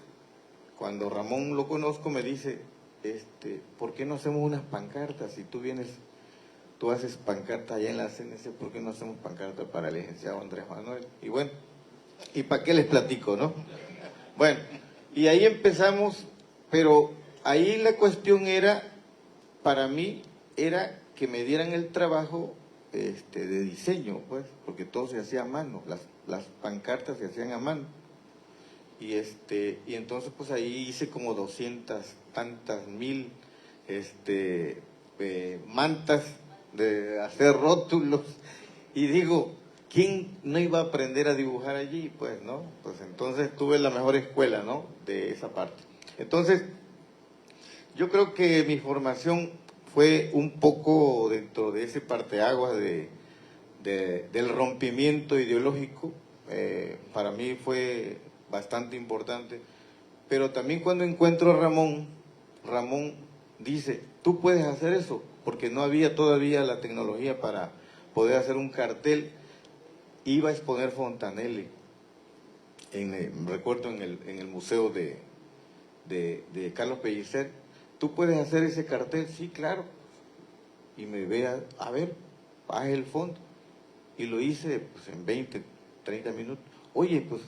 Cuando Ramón lo conozco me dice, ¿por qué no hacemos unas pancartas? Si tú haces pancartas allá en la CNC, ¿por qué no hacemos pancartas para el licenciado Andrés Manuel? Y bueno, ¿y para qué les platico, no? Bueno, y ahí empezamos, pero ahí la cuestión era, para mí, era que me dieran el trabajo de diseño, pues, porque todo se hacía a mano, las pancartas se hacían a mano. Y entonces pues ahí hice como 200 tantas mil mantas de hacer rótulos, y digo, ¿quién no iba a aprender a dibujar allí? Pues no, pues entonces tuve la mejor escuela, ¿no?, de esa parte. Entonces yo creo que mi formación fue un poco dentro de ese parteaguas del rompimiento ideológico. Para mí fue bastante importante, pero también cuando encuentro a Ramón dice, tú puedes hacer eso, porque no había todavía la tecnología para poder hacer un cartel. Iba a exponer Fontanelli, recuerdo en el museo de Carlos Pellicer. ¿Tú puedes hacer ese cartel? Sí, claro. Y me ve, a ver, baje el fondo. Y lo hice pues, en 20, 30 minutos. Oye, pues,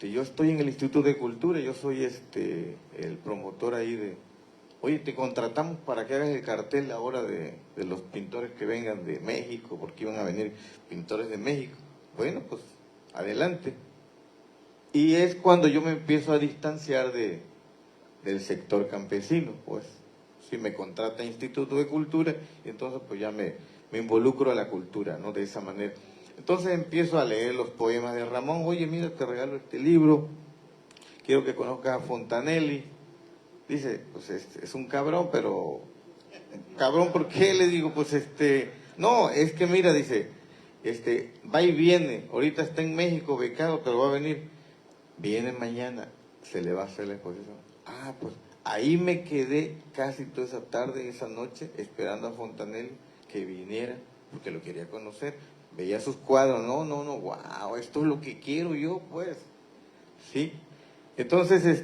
yo estoy en el Instituto de Cultura, yo soy el promotor ahí oye, te contratamos para que hagas el cartel ahora de los pintores que vengan de México, porque iban a venir pintores de México. Bueno, pues, adelante. Y es cuando yo me empiezo a distanciar del sector campesino, pues, si me contrata Instituto de Cultura, y entonces pues ya me involucro a la cultura, ¿no?, de esa manera. Entonces empiezo a leer los poemas de Ramón. Oye, mira, te regalo este libro, quiero que conozcas a Fontanelli. Dice, pues es un cabrón, pero... ¿Cabrón por qué? Le digo, pues no, es que mira, dice, va y viene, ahorita está en México becado, pero va a venir. Viene mañana, se le va a hacer la exposición. Ah, pues ahí me quedé casi toda esa tarde, esa noche, esperando a Fontanelli que viniera, porque lo quería conocer. Veía sus cuadros, no, wow, esto es lo que quiero yo, pues, ¿sí? Entonces,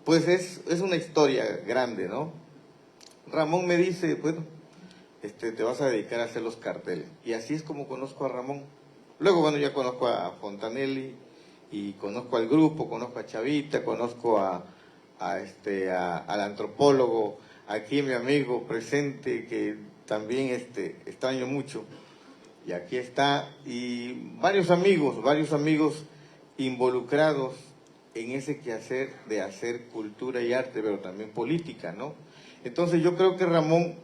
pues es una historia grande, ¿no? Ramón me dice, bueno, te vas a dedicar a hacer los carteles. Y así es como conozco a Ramón. Luego, bueno, ya conozco a Fontanelli, y conozco al grupo, conozco a Chavita, conozco al antropólogo, aquí mi amigo presente que también extraño mucho, y aquí está, y varios amigos involucrados en ese quehacer de hacer cultura y arte, pero también política, ¿no? Entonces yo creo que Ramón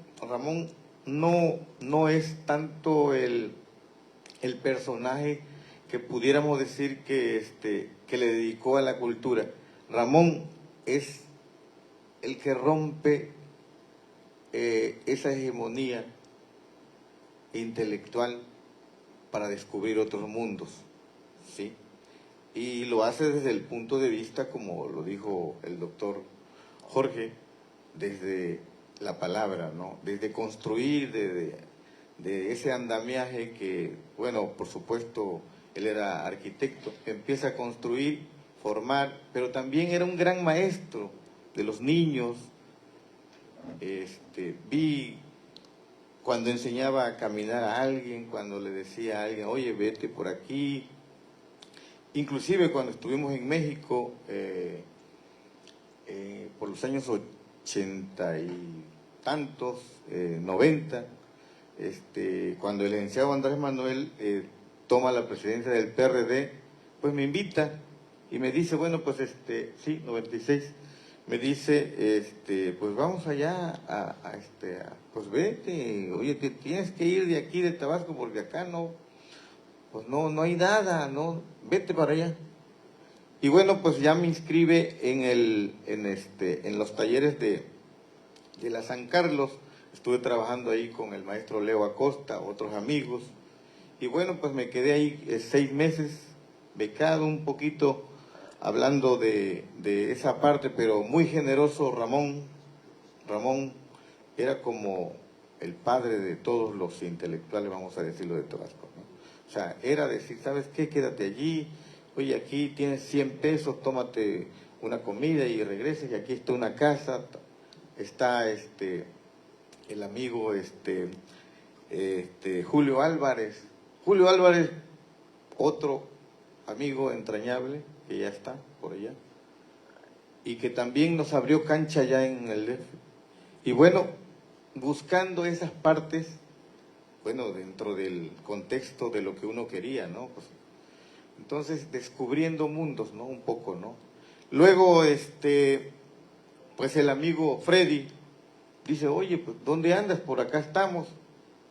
no es tanto el personaje que pudiéramos decir que le dedicó a la cultura. Ramón es el que rompe esa hegemonía intelectual para descubrir otros mundos, ¿sí? Y lo hace desde el punto de vista, como lo dijo el doctor Jorge, desde la palabra, ¿no? Desde construir, de ese andamiaje que, bueno, por supuesto, él era arquitecto, empieza a construir, formar, pero también era un gran maestro de los niños. Vi cuando enseñaba a caminar a alguien, cuando le decía a alguien, oye, vete por aquí. Inclusive cuando estuvimos en México, por los años 80 y tantos, 90, cuando el licenciado Andrés Manuel toma la presidencia del PRD, pues me invita y me dice, bueno, pues sí, 96, me dice, pues vamos allá pues vete, oye, te tienes que ir de aquí de Tabasco porque acá pues no hay nada, no, vete para allá. Y bueno, pues ya me inscribe en los talleres de la San Carlos. Estuve trabajando ahí con el maestro Leo Acosta, otros amigos, y bueno, pues me quedé ahí 6 meses, becado un poquito, hablando de esa parte, pero muy generoso Ramón. Ramón era como el padre de todos los intelectuales, vamos a decirlo, de Tabasco, ¿no? O sea, era decir, ¿sabes qué? Quédate allí, oye, aquí tienes 100 pesos, tómate una comida y regreses, y aquí está una casa, está el amigo Julio Álvarez. Julio Álvarez, otro amigo entrañable, que ya está por allá, y que también nos abrió cancha ya en el DF. Y bueno, buscando esas partes, bueno, dentro del contexto de lo que uno quería, ¿no? Pues, entonces, descubriendo mundos, ¿no? Un poco, ¿no? Luego, pues el amigo Freddy dice, oye, pues, ¿dónde andas? Por acá estamos.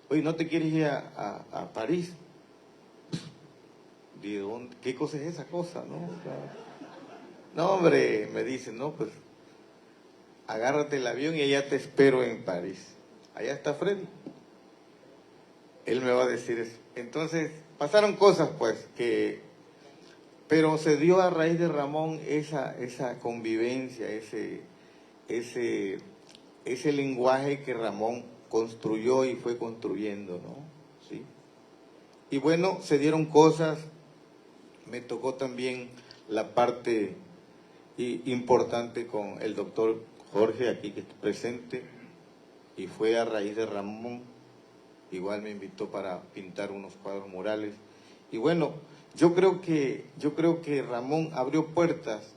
Oye, ¿no te quieres ir a París? ¿De dónde? ¿Qué cosa es esa cosa, no? No, hombre, me dice, no, pues, agárrate el avión y allá te espero en París. Allá está Freddy. Él me va a decir eso. Entonces, pasaron cosas, pues, pero se dio a raíz de Ramón esa convivencia, ese lenguaje que Ramón construyó y fue construyendo, ¿no? ¿Sí? Y bueno, se dieron cosas, me tocó también la parte importante con el doctor Jorge, aquí que está presente, y fue a raíz de Ramón. Igual me invitó para pintar unos cuadros murales. Y bueno, yo creo que Ramón abrió puertas,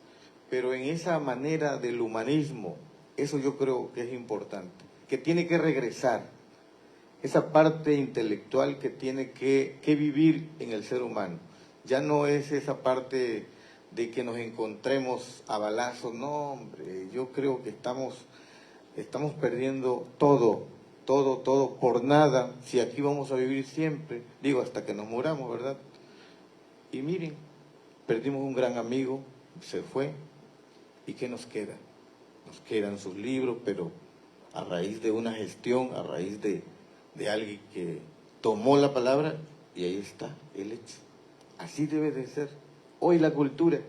pero en esa manera del humanismo, eso yo creo que es importante, que tiene que regresar, esa parte intelectual que tiene que vivir en el ser humano. Ya no es esa parte de que nos encontremos a balazos, no, hombre, yo creo que estamos perdiendo todo por nada, si aquí vamos a vivir siempre, digo, hasta que nos muramos, ¿verdad? Y miren, perdimos un gran amigo, se fue, ¿y qué nos queda? Nos quedan sus libros, pero a raíz de una gestión, a raíz de alguien que tomó la palabra, y ahí está el hecho. Así debe de ser. Hoy la cultura,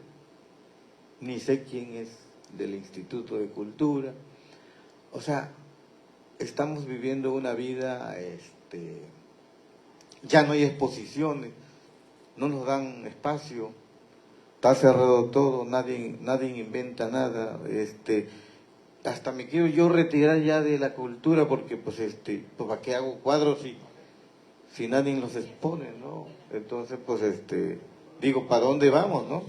ni sé quién es del Instituto de Cultura, o sea, estamos viviendo una vida, ya no hay exposiciones, no nos dan espacio, está cerrado todo, nadie inventa nada, hasta me quiero yo retirar ya de la cultura porque pues ¿para qué hago cuadros si nadie los expone, ¿no? Entonces pues digo, ¿para dónde vamos, no?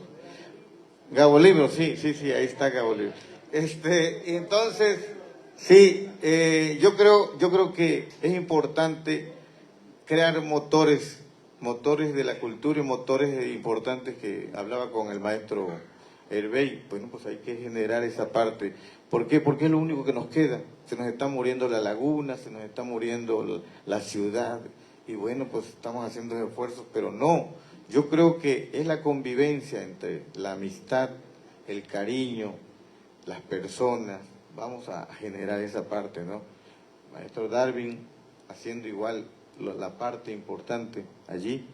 Gabolibro, sí, ahí está Gabolibro. Entonces, sí, yo creo que es importante crear motores de la cultura y motores importantes que hablaba con el maestro Herbey. Bueno, pues hay que generar esa parte. ¿Por qué? Porque es lo único que nos queda. Se nos está muriendo la laguna, se nos está muriendo la ciudad. Y bueno, pues estamos haciendo esfuerzos, pero no. Yo creo que es la convivencia entre la amistad, el cariño, las personas. Vamos a generar esa parte, ¿no? Maestro Darwin haciendo igual la parte importante allí.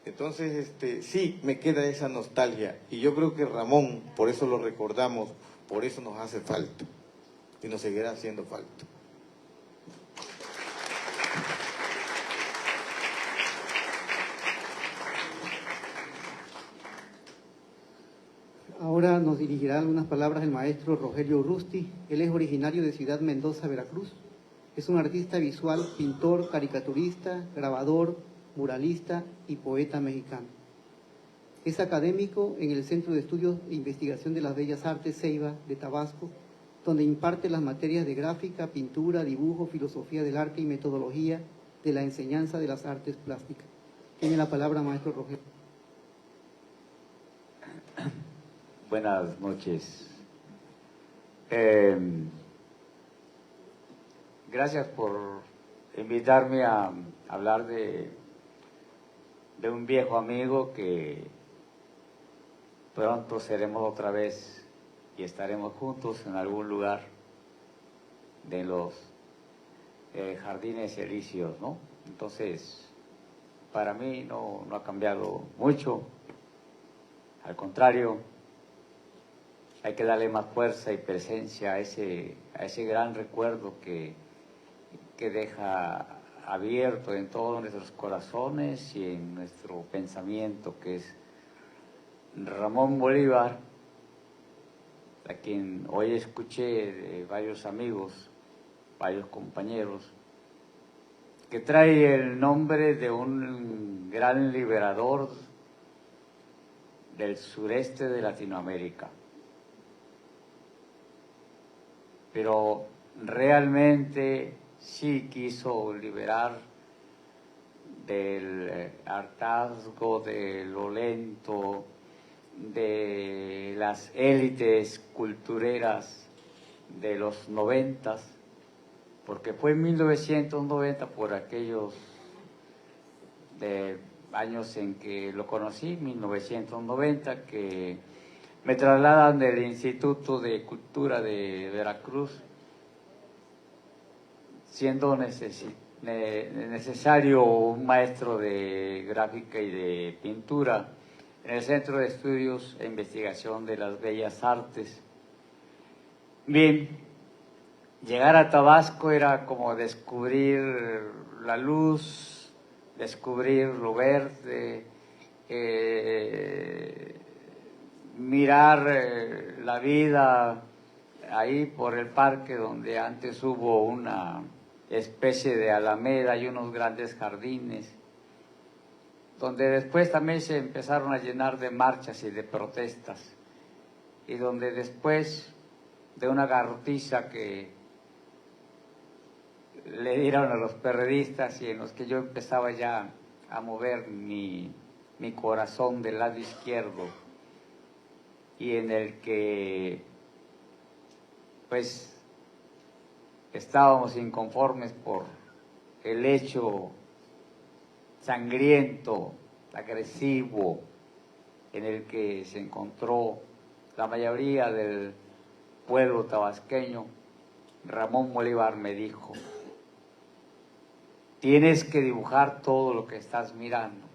Entonces, sí, me queda esa nostalgia. Y yo creo que Ramón, por eso lo recordamos, por eso nos hace falta. Y nos seguirá haciendo falta. Ahora nos dirigirá algunas palabras el maestro Rogelio Urrusti. Él es originario de Ciudad Mendoza, Veracruz. Es un artista visual, pintor, caricaturista, grabador, muralista y poeta mexicano. Es académico en el Centro de Estudios e Investigación de las Bellas Artes Ceiba de Tabasco, donde imparte las materias de gráfica, pintura, dibujo, filosofía del arte y metodología de la enseñanza de las artes plásticas. Tiene la palabra maestro Rogelio. Buenas noches. Gracias por invitarme a hablar de un viejo amigo que pronto seremos otra vez y estaremos juntos en algún lugar de los jardines elíseos, ¿no? Entonces, para mí no ha cambiado mucho, al contrario, hay que darle más fuerza y presencia a ese gran recuerdo que deja abierto en todos nuestros corazones y en nuestro pensamiento, que es Ramón Bolívar, a quien hoy escuché de varios amigos, varios compañeros, que trae el nombre de un gran liberador del sureste de Latinoamérica. Pero realmente sí quiso liberar del hartazgo, de lo lento, de las élites cultureras de los 90, porque fue en 1990, por aquellos años en que lo conocí, 1990, que me trasladan del Instituto de Cultura de Veracruz, siendo necesario un maestro de gráfica y de pintura en el Centro de Estudios e Investigación de las Bellas Artes. Bien, llegar a Tabasco era como descubrir la luz, descubrir lo verde, mirar la vida ahí por el parque donde antes hubo una especie de alameda y unos grandes jardines, donde después también se empezaron a llenar de marchas y de protestas, y donde después de una garrotiza que le dieron a los perredistas y en los que yo empezaba ya a mover mi corazón del lado izquierdo, y en el que pues estábamos inconformes por el hecho sangriento, agresivo, en el que se encontró la mayoría del pueblo tabasqueño. Ramón Bolívar me dijo: tienes que dibujar todo lo que estás mirando.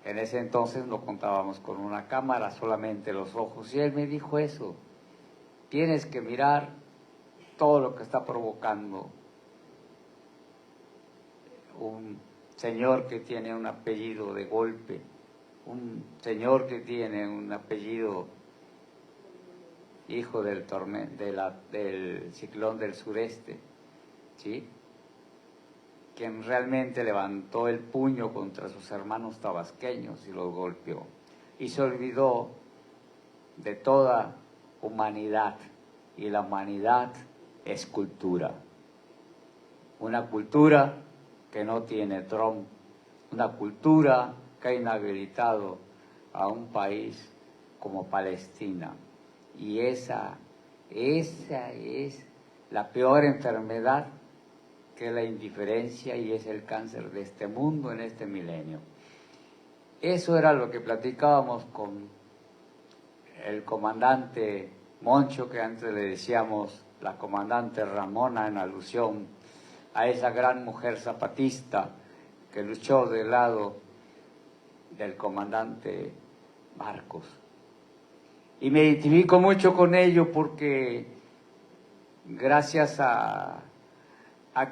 En ese entonces no contábamos con una cámara, solamente los ojos, y él me dijo eso: tienes que mirar todo lo que está provocando un señor que tiene un apellido de golpe, un señor que tiene un apellido hijo del ciclón del sureste, ¿sí? quien realmente levantó el puño contra sus hermanos tabasqueños y los golpeó. Y se olvidó de toda humanidad, y la humanidad es cultura. Una cultura que no tiene Trump, una cultura que ha inhabilitado a un país como Palestina. Y esa es la peor enfermedad, que es la indiferencia, y es el cáncer de este mundo en este milenio. Eso era lo que platicábamos con el comandante Moncho, que antes le decíamos la comandante Ramona, en alusión a esa gran mujer zapatista que luchó del lado del comandante Marcos. Y me identifico mucho con ello porque gracias a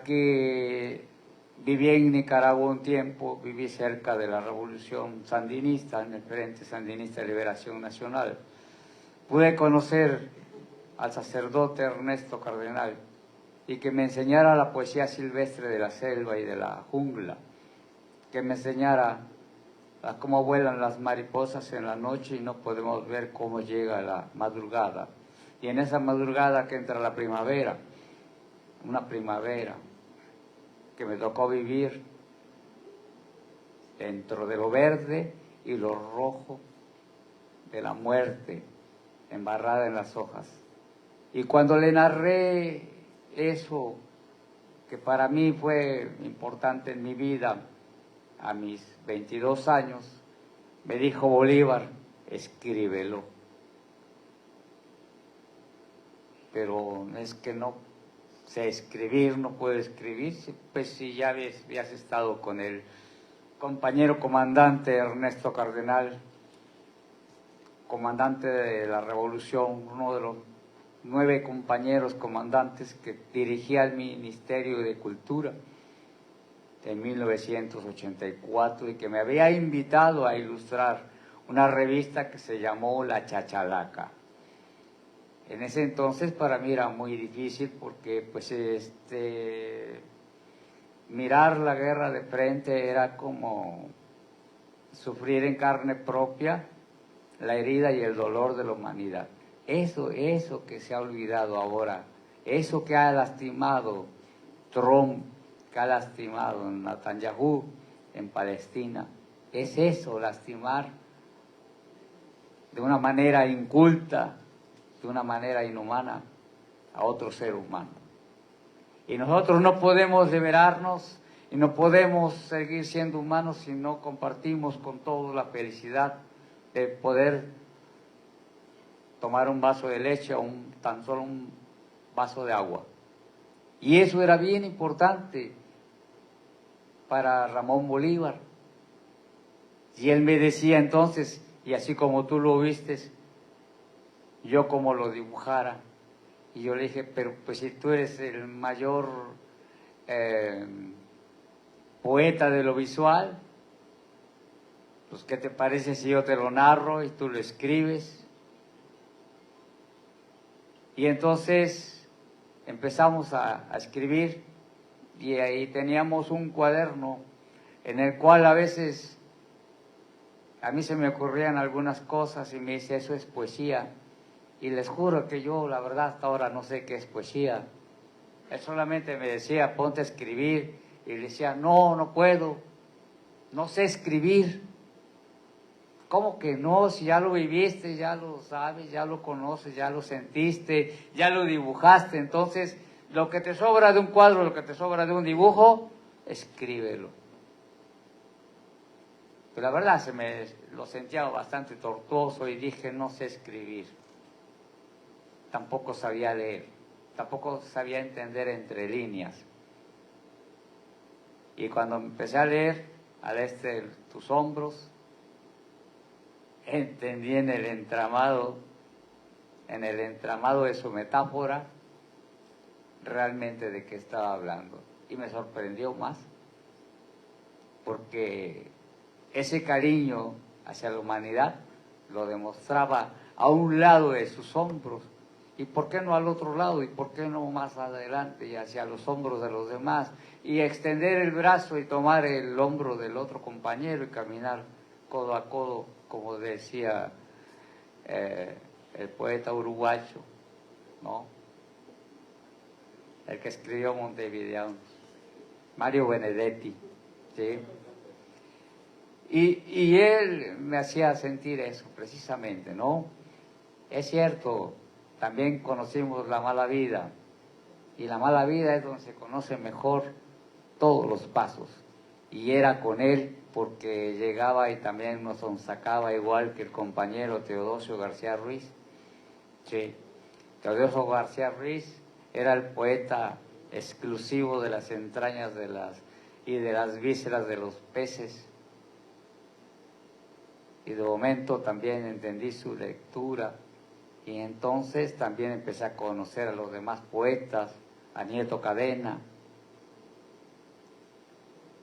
que viví en Nicaragua un tiempo, viví cerca de la revolución sandinista, en el Frente Sandinista de Liberación Nacional. Pude conocer al sacerdote Ernesto Cardenal y que me enseñara la poesía silvestre de la selva y de la jungla, que me enseñara a cómo vuelan las mariposas en la noche y no podemos ver cómo llega la madrugada. Y en esa madrugada que entra la primavera, una primavera que me tocó vivir dentro de lo verde y lo rojo de la muerte embarrada en las hojas. Y cuando le narré eso, que para mí fue importante en mi vida, a mis 22 años, me dijo Bolívar: escríbelo. Pero es que no sé escribir, no puedo escribir. Pues si ya habías estado con el compañero comandante Ernesto Cardenal, comandante de la Revolución, uno de los 9 compañeros comandantes que dirigía el Ministerio de Cultura en 1984 y que me había invitado a ilustrar una revista que se llamó La Chachalaca. En ese entonces para mí era muy difícil porque pues mirar la guerra de frente era como sufrir en carne propia la herida y el dolor de la humanidad. Eso que se ha olvidado ahora, eso que ha lastimado Trump, que ha lastimado Netanyahu en Palestina, es eso, lastimar de una manera inculta, de una manera inhumana a otro ser humano. Y nosotros no podemos liberarnos y no podemos seguir siendo humanos si no compartimos con todos la felicidad de poder tomar un vaso de leche o tan solo un vaso de agua. Y eso era bien importante para Ramón Bolívar. Y él me decía entonces, y así como tú lo vistes, yo como lo dibujara. Y yo le dije, pero pues si tú eres el mayor poeta de lo visual, pues ¿qué te parece si yo te lo narro y tú lo escribes? Y entonces empezamos a escribir, y ahí teníamos un cuaderno en el cual a veces a mí se me ocurrían algunas cosas y me dice, eso es poesía. Y les juro que yo, la verdad, hasta ahora no sé qué es poesía. Él solamente me decía, ponte a escribir. Y le decía, no puedo, no sé escribir. ¿Cómo que no? Si ya lo viviste, ya lo sabes, ya lo conoces, ya lo sentiste, ya lo dibujaste. Entonces, lo que te sobra de un cuadro, lo que te sobra de un dibujo, escríbelo. Pero la verdad, lo sentía bastante tortuoso y dije, no sé escribir. Tampoco sabía leer, tampoco sabía entender entre líneas. Y cuando empecé a leer, tus hombros, entendí en el entramado de su metáfora, realmente de qué estaba hablando. Y me sorprendió más, porque ese cariño hacia la humanidad lo demostraba a un lado de sus hombros, ¿Y por qué no al otro lado? ¿Y por qué no más adelante y hacia los hombros de los demás? Y extender el brazo y tomar el hombro del otro compañero y caminar codo a codo, como decía el poeta uruguayo, ¿no? El que escribió Montevideo, Mario Benedetti, ¿sí? Y él me hacía sentir eso, precisamente, ¿no? Es cierto, también conocimos la mala vida, y la mala vida es donde se conoce mejor todos los pasos, y era con él porque llegaba y también nos sacaba igual que el compañero Teodosio García Ruiz. Sí, Teodosio García Ruiz era el poeta exclusivo de las entrañas y de las vísceras de los peces. Y de momento también entendí su lectura y entonces también empecé a conocer a los demás poetas, a Nieto Cadena.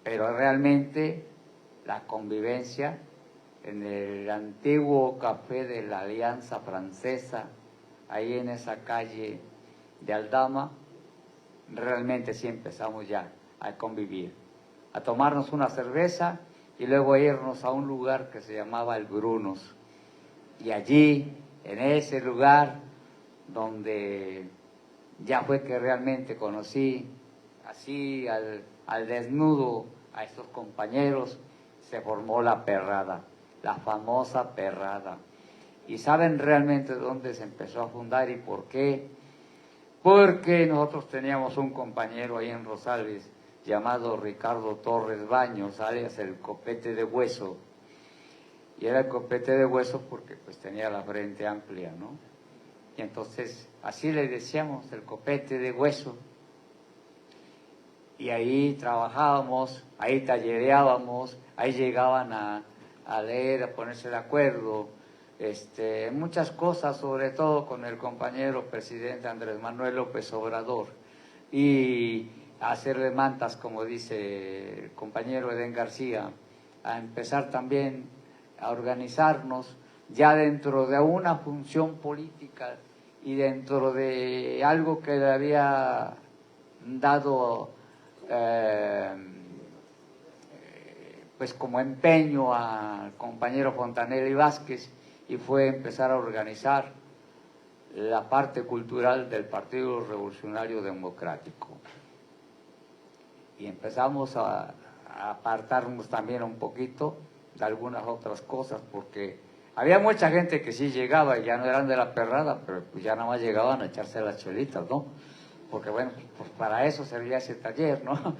Pero realmente la convivencia en el antiguo café de la Alianza Francesa, ahí en esa calle de Aldama, realmente sí empezamos ya a convivir, a tomarnos una cerveza y luego irnos a un lugar que se llamaba El Brunos. Y allí, en ese lugar, donde ya fue que realmente conocí así al desnudo a estos compañeros, se formó la perrada, la famosa perrada. ¿Y saben realmente dónde se empezó a fundar y por qué? Porque nosotros teníamos un compañero ahí en Rosales llamado Ricardo Torres Baños, alias el Copete de Hueso. Y era el Copete de Hueso porque pues tenía la frente amplia, ¿no? Y entonces así le decíamos, el Copete de Hueso. Y ahí trabajábamos, ahí tallereábamos, ahí llegaban a leer, a ponerse de acuerdo, muchas cosas, sobre todo con el compañero presidente Andrés Manuel López Obrador, y a hacerle mantas, como dice el compañero Edén García, a empezar también a organizarnos ya dentro de una función política y dentro de algo que le había dado pues como empeño al compañero Fontanelli Vázquez, y fue empezar a organizar la parte cultural del Partido Revolucionario Democrático. Y empezamos a apartarnos también un poquito de algunas otras cosas, porque había mucha gente que sí llegaba y ya no eran de la perrada, pero pues ya nada más llegaban a echarse las chelitas, ¿no? Porque bueno, pues para eso servía ese taller, ¿no?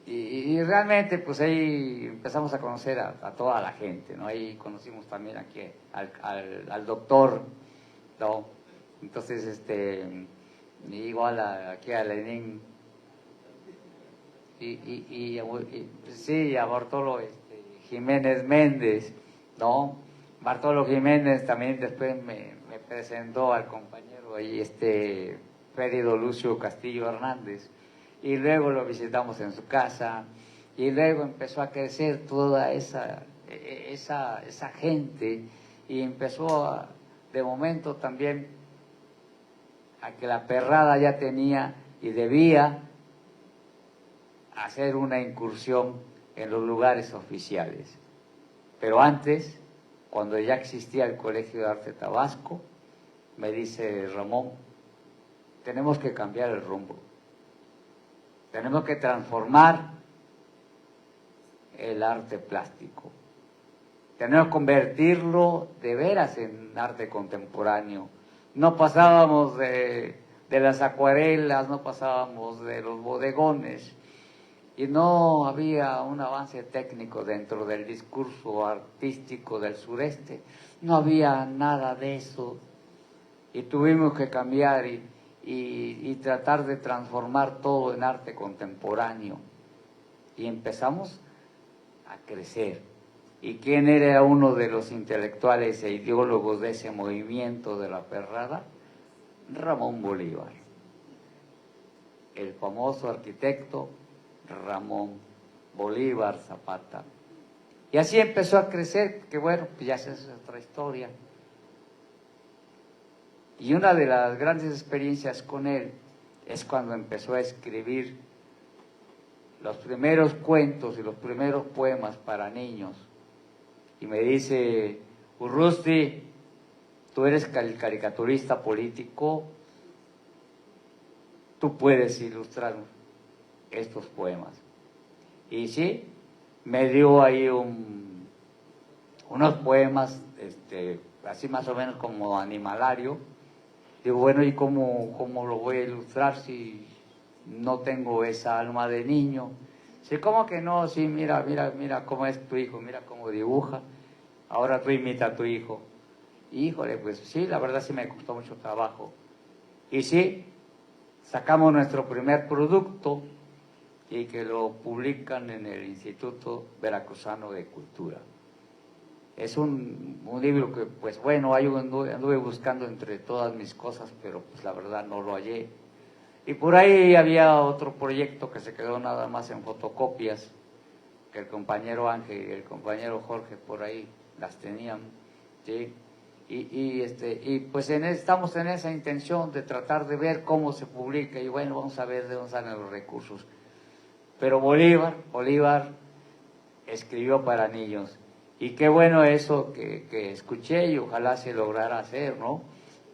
Y realmente pues ahí empezamos a conocer a toda la gente, ¿no? Ahí conocimos también aquí al doctor, ¿no? Entonces, igual aquí a Lenín, sí, a Bartolo Jiménez Méndez, ¿no? Bartolo Jiménez también después me presentó al compañero ahí, Férido Lucio Castillo Hernández, y luego lo visitamos en su casa, y luego empezó a crecer toda esa gente, y empezó de momento también a que la perrada ya tenía y debía hacer una incursión en los lugares oficiales. Pero antes, cuando ya existía el Colegio de Arte Tabasco, me dice Ramón, tenemos que cambiar el rumbo. Tenemos que transformar el arte plástico. Tenemos que convertirlo de veras en arte contemporáneo. No pasábamos de las acuarelas, no pasábamos de los bodegones, y no había un avance técnico dentro del discurso artístico del sureste. No había nada de eso. Y tuvimos que cambiar y tratar de transformar todo en arte contemporáneo. Y empezamos a crecer. ¿Y quién era uno de los intelectuales e ideólogos de ese movimiento de la perrada? Ramón Bolívar, el famoso arquitecto Ramón Bolívar Zapata. Y así empezó a crecer, que bueno, pues ya esa es otra historia. Y una de las grandes experiencias con él es cuando empezó a escribir los primeros cuentos y los primeros poemas para niños. Y me dice, Urrusti, tú eres caricaturista político, tú puedes ilustrar estos poemas. Y sí, me dio ahí unos poemas, así más o menos como animalario. Digo, bueno, ¿y cómo lo voy a ilustrar si no tengo esa alma de niño? Sí, ¿cómo que no? Sí, mira cómo es tu hijo, mira cómo dibuja. Ahora tú imita a tu hijo. Híjole, pues sí, la verdad sí me costó mucho trabajo. Y sí, sacamos nuestro primer producto y que lo publican en el Instituto Veracruzano de Cultura. Es un libro que, pues bueno, anduve buscando entre todas mis cosas, pero pues la verdad no lo hallé. Y por ahí había otro proyecto que se quedó nada más en fotocopias, que el compañero Ángel y el compañero Jorge por ahí las tenían, ¿sí? Y pues estamos en esa intención de tratar de ver cómo se publica, y bueno, vamos a ver de dónde salen los recursos. Pero Bolívar escribió para niños. Y qué bueno eso que escuché, y ojalá se lograra hacer, ¿no?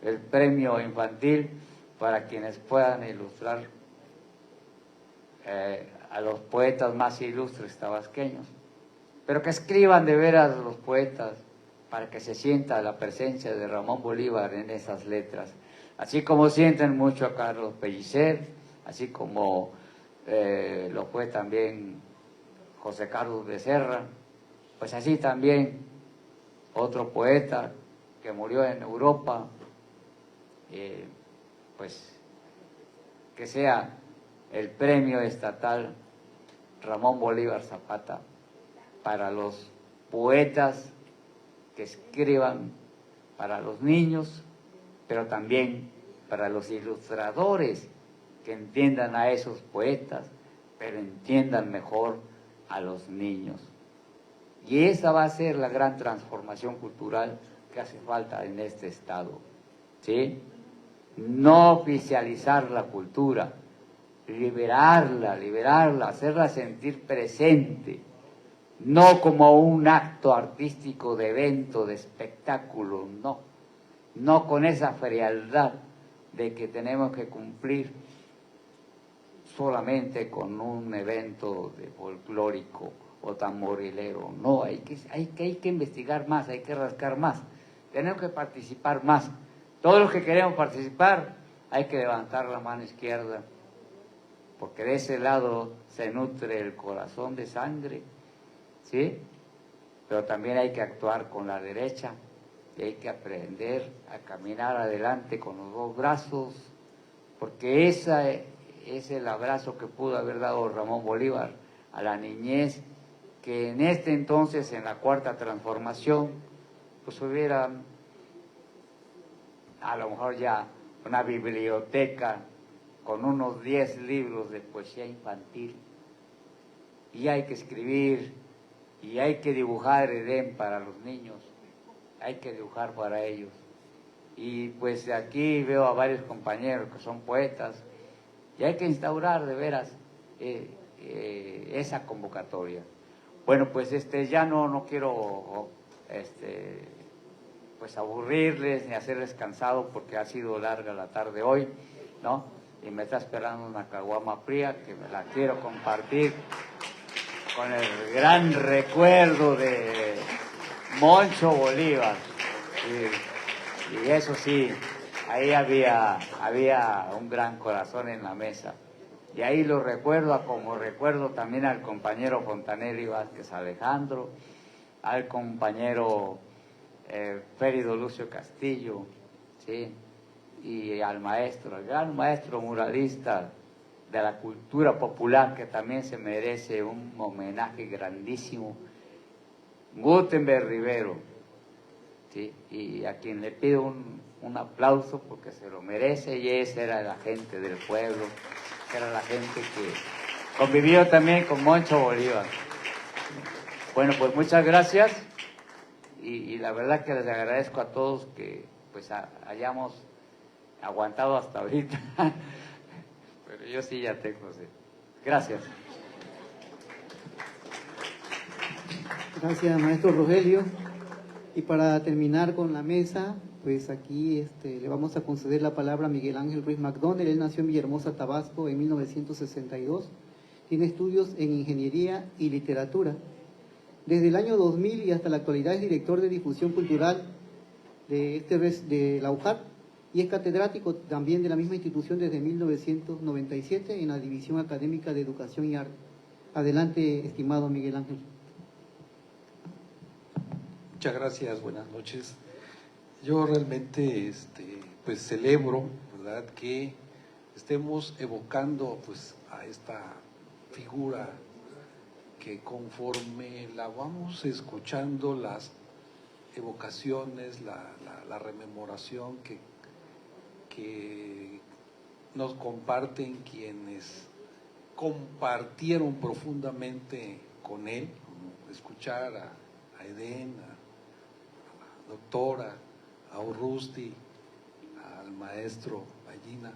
El premio infantil para quienes puedan ilustrar a los poetas más ilustres tabasqueños. Pero que escriban de veras los poetas, para que se sienta la presencia de Ramón Bolívar en esas letras. Así como sienten mucho a Carlos Pellicer, así como lo fue también José Carlos Becerra, pues así también otro poeta que murió en Europa, pues que sea el premio estatal Ramón Bolívar Zapata para los poetas que escriban para los niños, pero también para los ilustradores que entiendan a esos poetas, pero entiendan mejor a los niños. Y esa va a ser la gran transformación cultural que hace falta en este estado, ¿sí? No oficializar la cultura, liberarla, hacerla sentir presente, no como un acto artístico de evento, de espectáculo, no con esa frialdad de que tenemos que cumplir solamente con un evento de folclórico o tamborilero. No, hay que investigar más, hay que rascar más, tenemos que participar más. Todos los que queremos participar hay que levantar la mano izquierda, porque de ese lado se nutre el corazón de sangre, ¿sí? Pero también hay que actuar con la derecha y hay que aprender a caminar adelante con los dos brazos, porque ese es el abrazo que pudo haber dado Ramón Bolívar a la niñez, que en este entonces, en la Cuarta Transformación, pues hubiera a lo mejor ya una biblioteca con unos 10 libros de poesía infantil. Y hay que escribir, y hay que dibujar Edén para los niños, hay que dibujar para ellos. Y pues aquí veo a varios compañeros que son poetas, y hay que instaurar de veras esa convocatoria. Bueno, pues ya no quiero pues aburrirles ni hacerles cansado, porque ha sido larga la tarde hoy, ¿no? Y me está esperando una caguama fría que me la quiero compartir con el gran recuerdo de Moncho Bolívar. Y eso sí, ahí había un gran corazón en la mesa. Y ahí lo recuerdo, como recuerdo también al compañero Fontanelli Vázquez Alejandro, al compañero Férido Lucio Castillo, ¿sí? Y al maestro, al gran maestro muralista de la cultura popular, que también se merece un homenaje grandísimo, Gutenberg Rivero, ¿sí? Y a quien le pido un aplauso porque se lo merece, y esa era la gente del pueblo, era la gente que convivió también con Moncho Bolívar. Bueno, pues muchas gracias, y la verdad que les agradezco a todos que pues hayamos aguantado hasta ahorita, pero yo sí ya tengo sed. Gracias. Gracias, maestro Rogelio. Y para terminar con la mesa, pues aquí le vamos a conceder la palabra a Miguel Ángel Ruiz McDonnell. Él nació en Villahermosa, Tabasco, en 1962. Tiene estudios en Ingeniería y Literatura. Desde el año 2000 y hasta la actualidad es director de difusión cultural de la UJAR y es catedrático también de la misma institución desde 1997 en la División Académica de Educación y Arte. Adelante, estimado Miguel Ángel. Muchas gracias, buenas noches. Yo realmente pues celebro, ¿verdad?, que estemos evocando pues a esta figura que conforme la vamos escuchando, las evocaciones, la rememoración que nos comparten quienes compartieron profundamente con él, escuchar a Edén, a la doctora, a Urrusti, al maestro Ballina,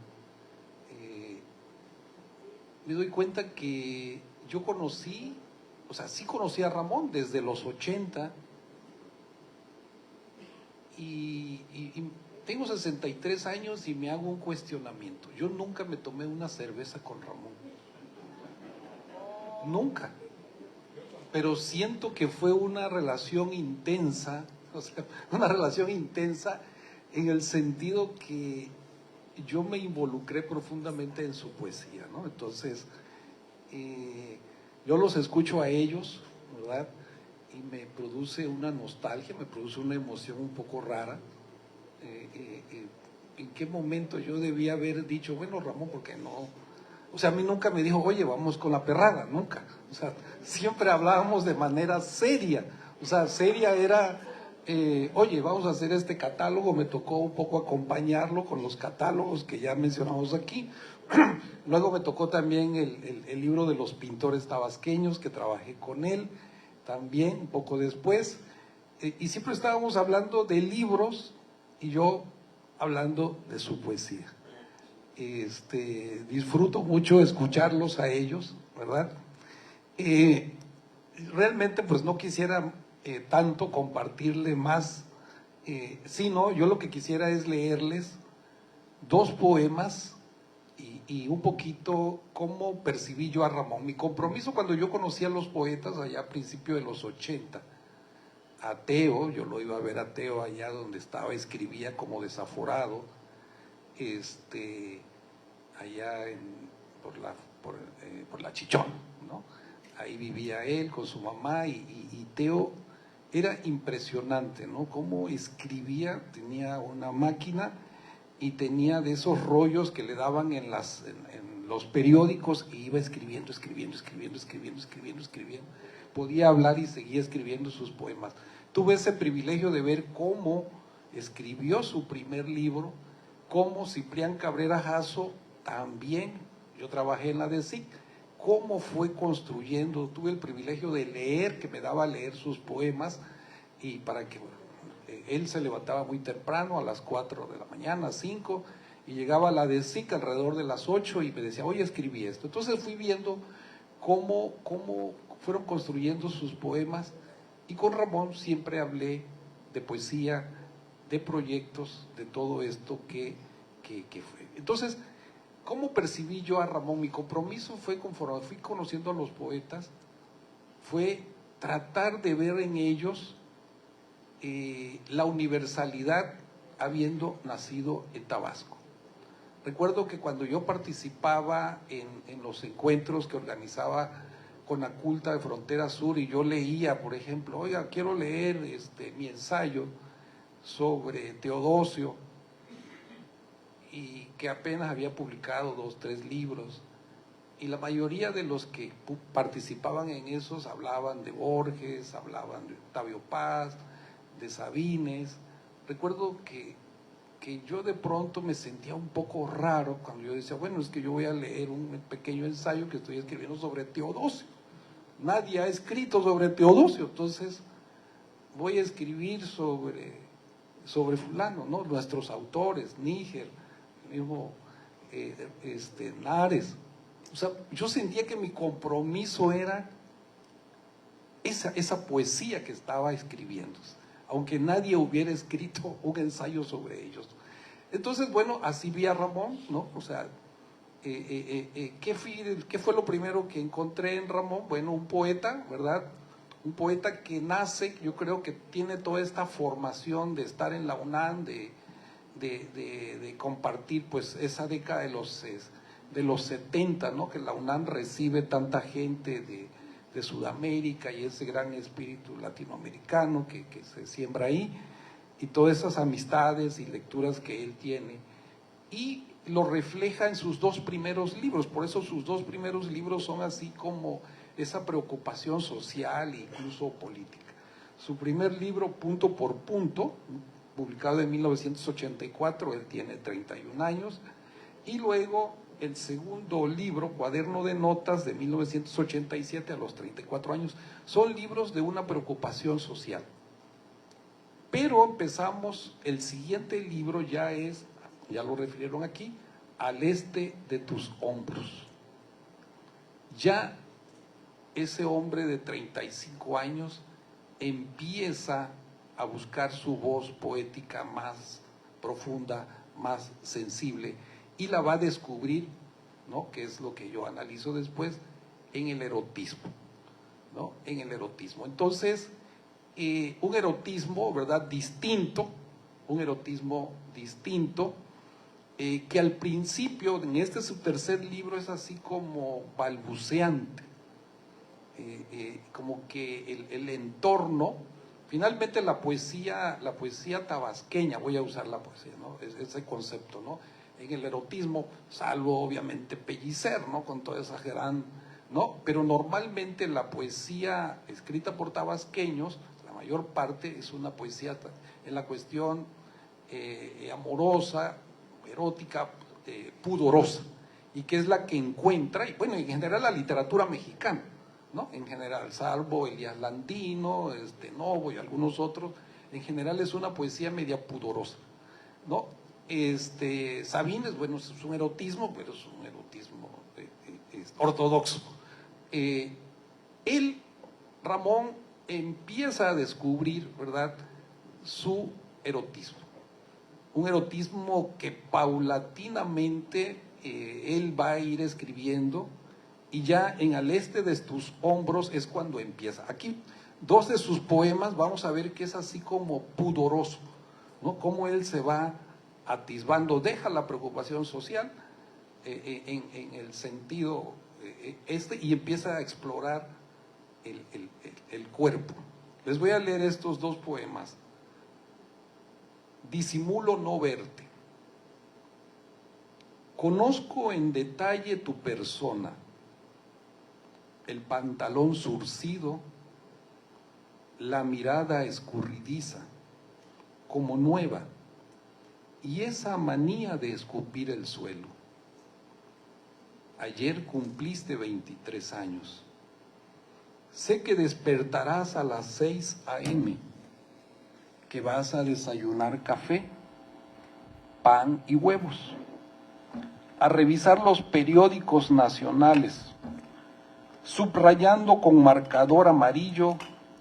me doy cuenta que yo conocí, o sea, sí conocí a Ramón desde los 80 y tengo 63 años y me hago un cuestionamiento. Yo nunca me tomé una cerveza con Ramón, nunca, pero siento que fue una relación intensa, o sea, una relación intensa en el sentido que yo me involucré profundamente en su poesía, ¿no? Entonces, yo los escucho a ellos, ¿verdad?, y me produce una nostalgia, me produce una emoción un poco rara. ¿En qué momento yo debía haber dicho, bueno, Ramón, ¿por qué no? O sea, a mí nunca me dijo, oye, vamos con la perrada, nunca. O sea, siempre hablábamos de manera seria. O sea, seria era, oye, vamos a hacer este catálogo. Me tocó un poco acompañarlo con los catálogos que ya mencionamos aquí. Luego me tocó también el libro de los pintores tabasqueños, que trabajé con él también un poco después. Y siempre estábamos hablando de libros y yo hablando de su poesía. Disfruto mucho escucharlos a ellos, ¿verdad? Realmente pues no quisiera tanto compartirle más, sino yo lo que quisiera es leerles dos poemas y un poquito cómo percibí yo a Ramón. Mi compromiso cuando yo conocí a los poetas allá a principios de los 80, a Teo, yo lo iba a ver a Teo allá donde estaba, escribía como desaforado, allá por la Chichón, ¿no? Ahí vivía él con su mamá y Teo era impresionante, ¿no? Cómo escribía, tenía una máquina y tenía de esos rollos que le daban en los periódicos y iba escribiendo. Podía hablar y seguía escribiendo sus poemas. Tuve ese privilegio de ver cómo escribió su primer libro, cómo Ciprián Cabrera Jasso también, yo trabajé en la DECIC, cómo fue construyendo. Tuve el privilegio de leer, que me daba a leer sus poemas, y para que él se levantaba muy temprano, a las 4 de la mañana, 5, y llegaba a la DECIC alrededor de las 8 y me decía, oye, escribí esto. Entonces fui viendo cómo fueron construyendo sus poemas, y con Ramón siempre hablé de poesía, de proyectos, de todo esto que fue. Entonces, ¿cómo percibí yo a Ramón? Mi compromiso fue, conforme fui conociendo a los poetas, fue tratar de ver en ellos la universalidad habiendo nacido en Tabasco. Recuerdo que cuando yo participaba en los encuentros que organizaba Conaculta de Frontera Sur y yo leía, por ejemplo, oiga, quiero leer mi ensayo sobre Teodosio, y que apenas había publicado 2, 3 libros, y la mayoría de los que participaban en esos hablaban de Borges, hablaban de Octavio Paz, de Sabines. Recuerdo que yo de pronto me sentía un poco raro cuando yo decía, bueno, es que yo voy a leer un pequeño ensayo que estoy escribiendo sobre Teodosio. Nadie ha escrito sobre Teodosio, entonces voy a escribir sobre fulano, ¿no? Nuestros autores, Níger, mismo Nares. O sea, yo sentía que mi compromiso era esa poesía que estaba escribiendo, aunque nadie hubiera escrito un ensayo sobre ellos. Entonces, bueno, así vi a Ramón, ¿no? O sea, ¿qué fue lo primero que encontré en Ramón? Bueno, un poeta, ¿verdad? Un poeta que nace, yo creo que tiene toda esta formación de estar en la UNAM, de compartir pues esa década de los 70, ¿no? Que la UNAM recibe tanta gente de Sudamérica y ese gran espíritu latinoamericano que se siembra ahí, y todas esas amistades y lecturas que él tiene, y lo refleja en sus dos primeros libros. Por eso sus dos primeros libros son así como esa preocupación social e incluso política. Su primer libro, Punto por Punto, publicado en 1984, él tiene 31 años, y luego el segundo libro, Cuaderno de Notas, de 1987, a los 34 años, son libros de una preocupación social. Pero empezamos, el siguiente libro ya lo refirieron aquí, Al este de tus hombros. Ya ese hombre de 35 años empieza a buscar su voz poética más profunda, más sensible, y la va a descubrir, ¿no? Que es lo que yo analizo después, en el erotismo, ¿no? En el erotismo. Entonces, un erotismo, ¿verdad? Distinto, un erotismo distinto, que al principio, en su tercer libro, es así como balbuceante, como que el entorno, finalmente la poesía tabasqueña, voy a usar la poesía, ¿no? Ese concepto, ¿no? En el erotismo, salvo obviamente Pellicer, ¿no? Con toda esa gran, ¿no? Pero normalmente la poesía escrita por tabasqueños, la mayor parte es una poesía en la cuestión amorosa, erótica, pudorosa, y que es la que encuentra, y bueno, en general la literatura mexicana, ¿no? En general, salvo Elías Landino, Novo y algunos otros, en general es una poesía media pudorosa, ¿no? Sabines, bueno, es un erotismo, pero es un erotismo ortodoxo. Ramón, empieza a descubrir, ¿verdad?, su erotismo. Un erotismo que paulatinamente él va a ir escribiendo, y ya en Al este de tus hombros es cuando empieza. Aquí, dos de sus poemas vamos a ver que es así como pudoroso, ¿no? Cómo él se va atisbando, deja la preocupación social en el sentido y empieza a explorar el cuerpo. Les voy a leer estos dos poemas. Disimulo no verte. Conozco en detalle tu persona, el pantalón zurcido, la mirada escurridiza, como nueva, y esa manía de escupir el suelo. Ayer cumpliste 23 años. Sé que despertarás a las 6 a.m., que vas a desayunar café, pan y huevos, a revisar los periódicos nacionales, subrayando con marcador amarillo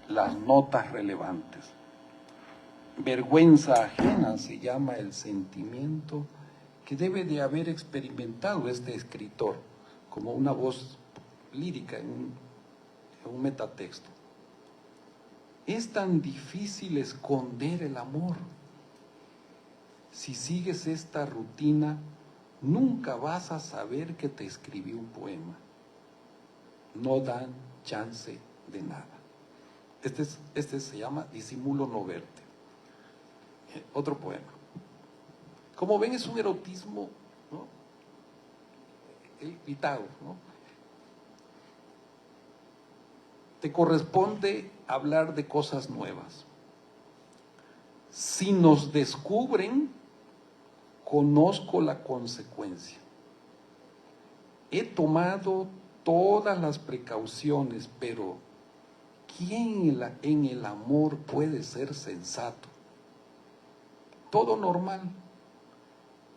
las notas relevantes. Vergüenza ajena se llama el sentimiento que debe de haber experimentado este escritor como una voz lírica en un metatexto. Es tan difícil esconder el amor. Si sigues esta rutina, nunca vas a saber que te escribí un poema. No dan chance de nada. Este se llama Disimulo no verte. Otro poema. Como ven, es un erotismo, ¿no?, evitado, ¿no? Te corresponde hablar de cosas nuevas. Si nos descubren, conozco la consecuencia. He tomado todas las precauciones, pero ¿quién en el amor puede ser sensato? Todo normal.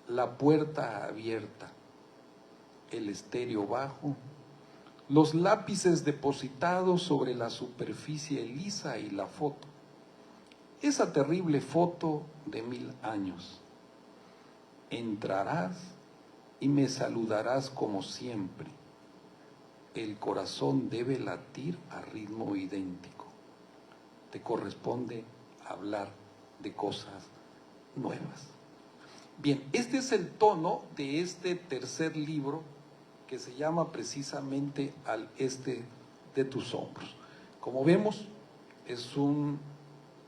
la puerta abierta, el estéreo bajo, los lápices depositados sobre la superficie lisa y la foto. Esa terrible foto de 1000 años. Entrarás y me saludarás como siempre. El corazón debe latir a ritmo idéntico. Te corresponde hablar de cosas nuevas. Bien, este es el tono de este tercer libro que se llama precisamente Al este de tus hombros. Como vemos,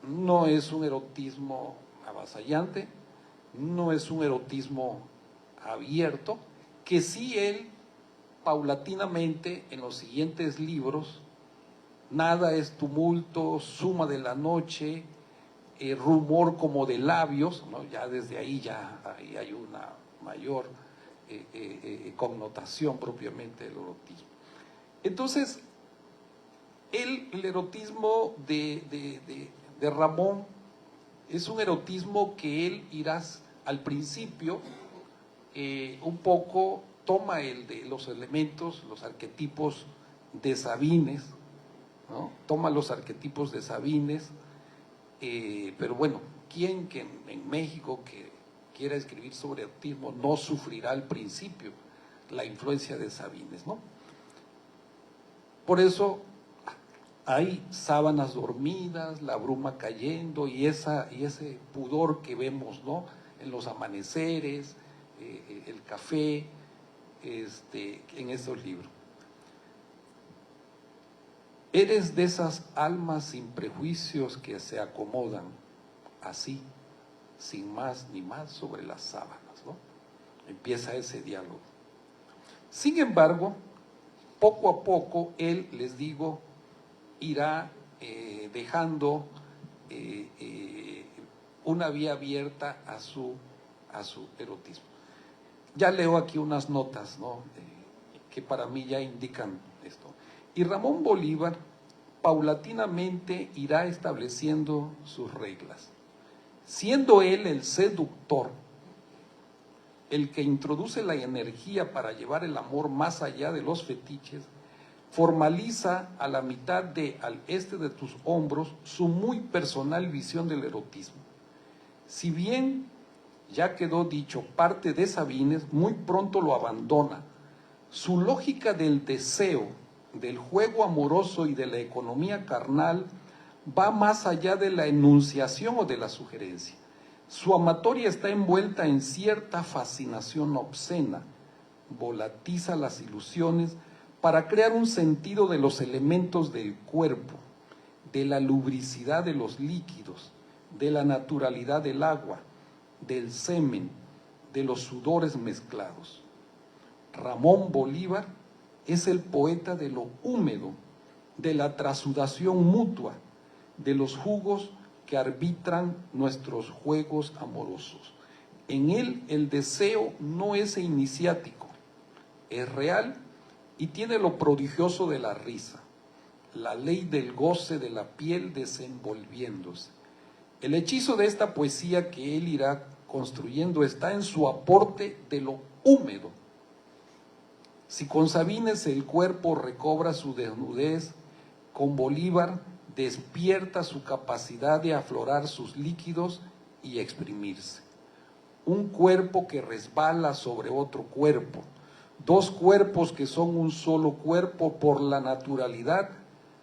no es un erotismo avasallante, no es un erotismo abierto, que sí él paulatinamente en los siguientes libros, Nada es tumulto, Suma de la noche, Rumor como de labios, ¿no? Ya desde ahí ahí hay una mayor connotación propiamente del erotismo. Entonces, el erotismo de Ramón es un erotismo que él irá al principio un poco toma de los elementos, los arquetipos de Sabines, ¿no? Toma los arquetipos de Sabines, pero bueno, ¿quién que en México que quiera escribir sobre erotismo no sufrirá al principio la influencia de Sabines, ¿no? Por eso hay sábanas dormidas, la bruma cayendo y ese pudor que vemos, ¿no? En los amaneceres, el café, en esos libros. Eres de esas almas sin prejuicios que se acomodan así, sin más ni más, sobre las sábanas, ¿no? Empieza ese diálogo. Sin embargo, poco a poco él, les digo, irá dejando una vía abierta a su erotismo. Ya leo aquí unas notas, ¿no? Que para mí ya indican esto. Y Ramón Bolívar paulatinamente irá estableciendo sus reglas, siendo él el seductor, el que introduce la energía para llevar el amor más allá de los fetiches. Formaliza a la mitad de Al este de tus hombros su muy personal visión del erotismo. Si bien ya quedó dicho parte de Sabines, muy pronto lo abandona. Su lógica del deseo, del juego amoroso y de la economía carnal va más allá de la enunciación o de la sugerencia. Su amatoria está envuelta en cierta fascinación obscena, volatiza las ilusiones para crear un sentido de los elementos del cuerpo, de la lubricidad de los líquidos, de la naturalidad del agua, del semen, de los sudores mezclados. Ramón Bolívar es el poeta de lo húmedo, de la trasudación mutua, de los jugos que arbitran nuestros juegos amorosos. En él el deseo no es iniciático, es real y tiene lo prodigioso de la risa, la ley del goce de la piel desenvolviéndose. El hechizo de esta poesía que él irá construyendo está en su aporte de lo húmedo. Si con Sabines el cuerpo recobra su desnudez, con Bolívar despierta su capacidad de aflorar sus líquidos y exprimirse. Un cuerpo que resbala sobre otro cuerpo, dos cuerpos que son un solo cuerpo por la naturalidad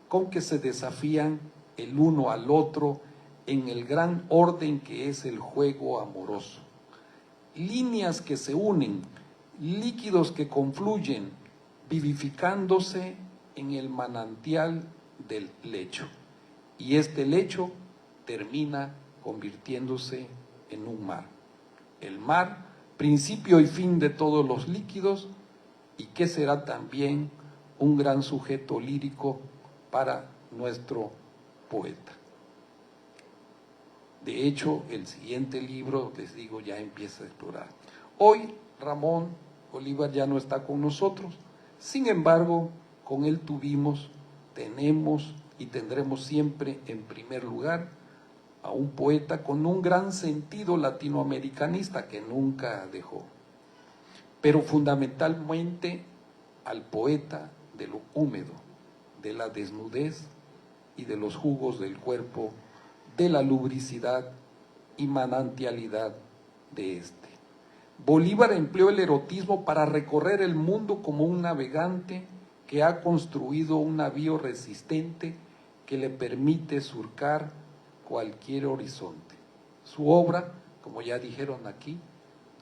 con que se desafían el uno al otro en el gran orden que es el juego amoroso. Líneas que se unen, líquidos que confluyen, vivificándose en el manantial del lecho. Y este lecho termina convirtiéndose en un mar. El mar, principio y fin de todos los líquidos, y que será también un gran sujeto lírico para nuestro poeta. De hecho, el siguiente libro, les digo, ya empieza a explorar. Hoy Ramón Bolívar ya no está con nosotros, sin embargo, con él tuvimos, tenemos y tendremos siempre en primer lugar a un poeta con un gran sentido latinoamericanista que nunca dejó, pero fundamentalmente al poeta de lo húmedo, de la desnudez y de los jugos del cuerpo, de la lubricidad y manantialidad de este. Bolívar empleó el erotismo para recorrer el mundo como un navegante que ha construido un navío resistente que le permite surcar cualquier horizonte. Su obra, como ya dijeron aquí,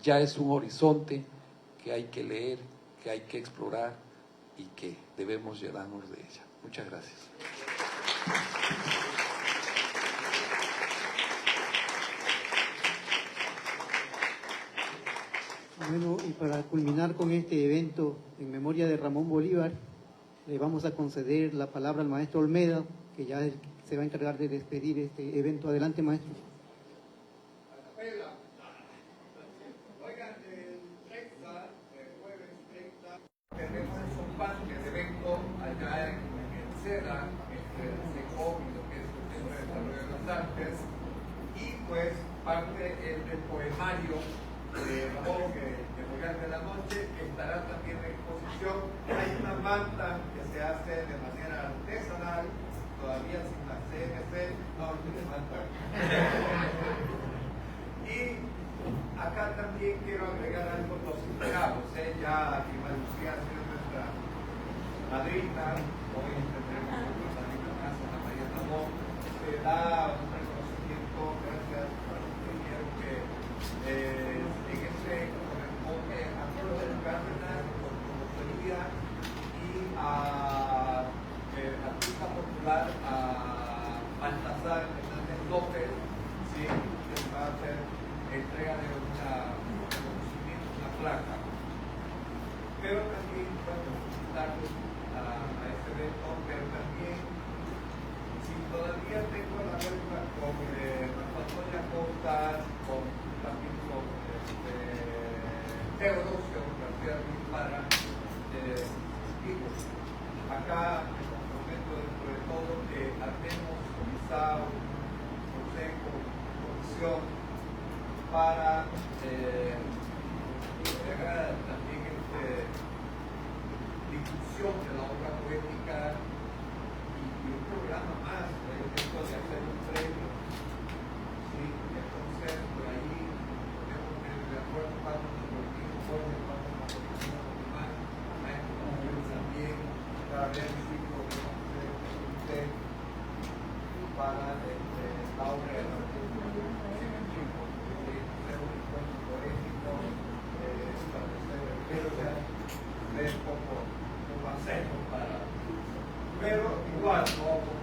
ya es un horizonte que hay que leer, que hay que explorar y que debemos llenarnos de ella. Muchas gracias. Bueno, y para culminar con este evento en memoria de Ramón Bolívar, le vamos a conceder la palabra al maestro Olmeda, que ya se va a encargar de despedir este evento. Adelante, maestro. Oigan, el 30, el jueves 30, tenemos un sompante de evento allá en Seda, entre el SECOM y lo que es el Centro de Desarrollo de las Artes, y pues parte del poemario de Ramón, de Royal de la Noche, que estará también en exposición. Hay una manta que se hace de manera artesanal, todavía sin la CNC, no tiene manta. Y acá también quiero agregar algo los integrados. Ya que Lucía ha sido nuestra madrina, hoy tendremos otra madrina más, Ana María Ramón, se da un reconocimiento gracias a los ingenieros que en ese corresponde a Flor del Cárdenas, por promotoría, y a artista popular, a Baltasar Hernández López, ¿sí? Que va a hacer entrega de un reconocimiento, una placa. Pero también, bueno, invitarlos a este evento, pero también, si todavía tengo la deuda con Antonio Acosta, también con Teodosio García Ruiz Para, digo, acá me comprometo dentro de todo que armemos quizá un consejo, comisión, para integrar también difusión de la obra poética y un programa más, por ejemplo, de hacer un premio. ¿Sí? Entonces, por ahí podemos tener de acuerdo cuando nos volvimos jóvenes, vamos a poner un poco más, maestros también, para ver si podemos hacer un comité para la obra de la ver cómo hacerlo para... Pero igual, no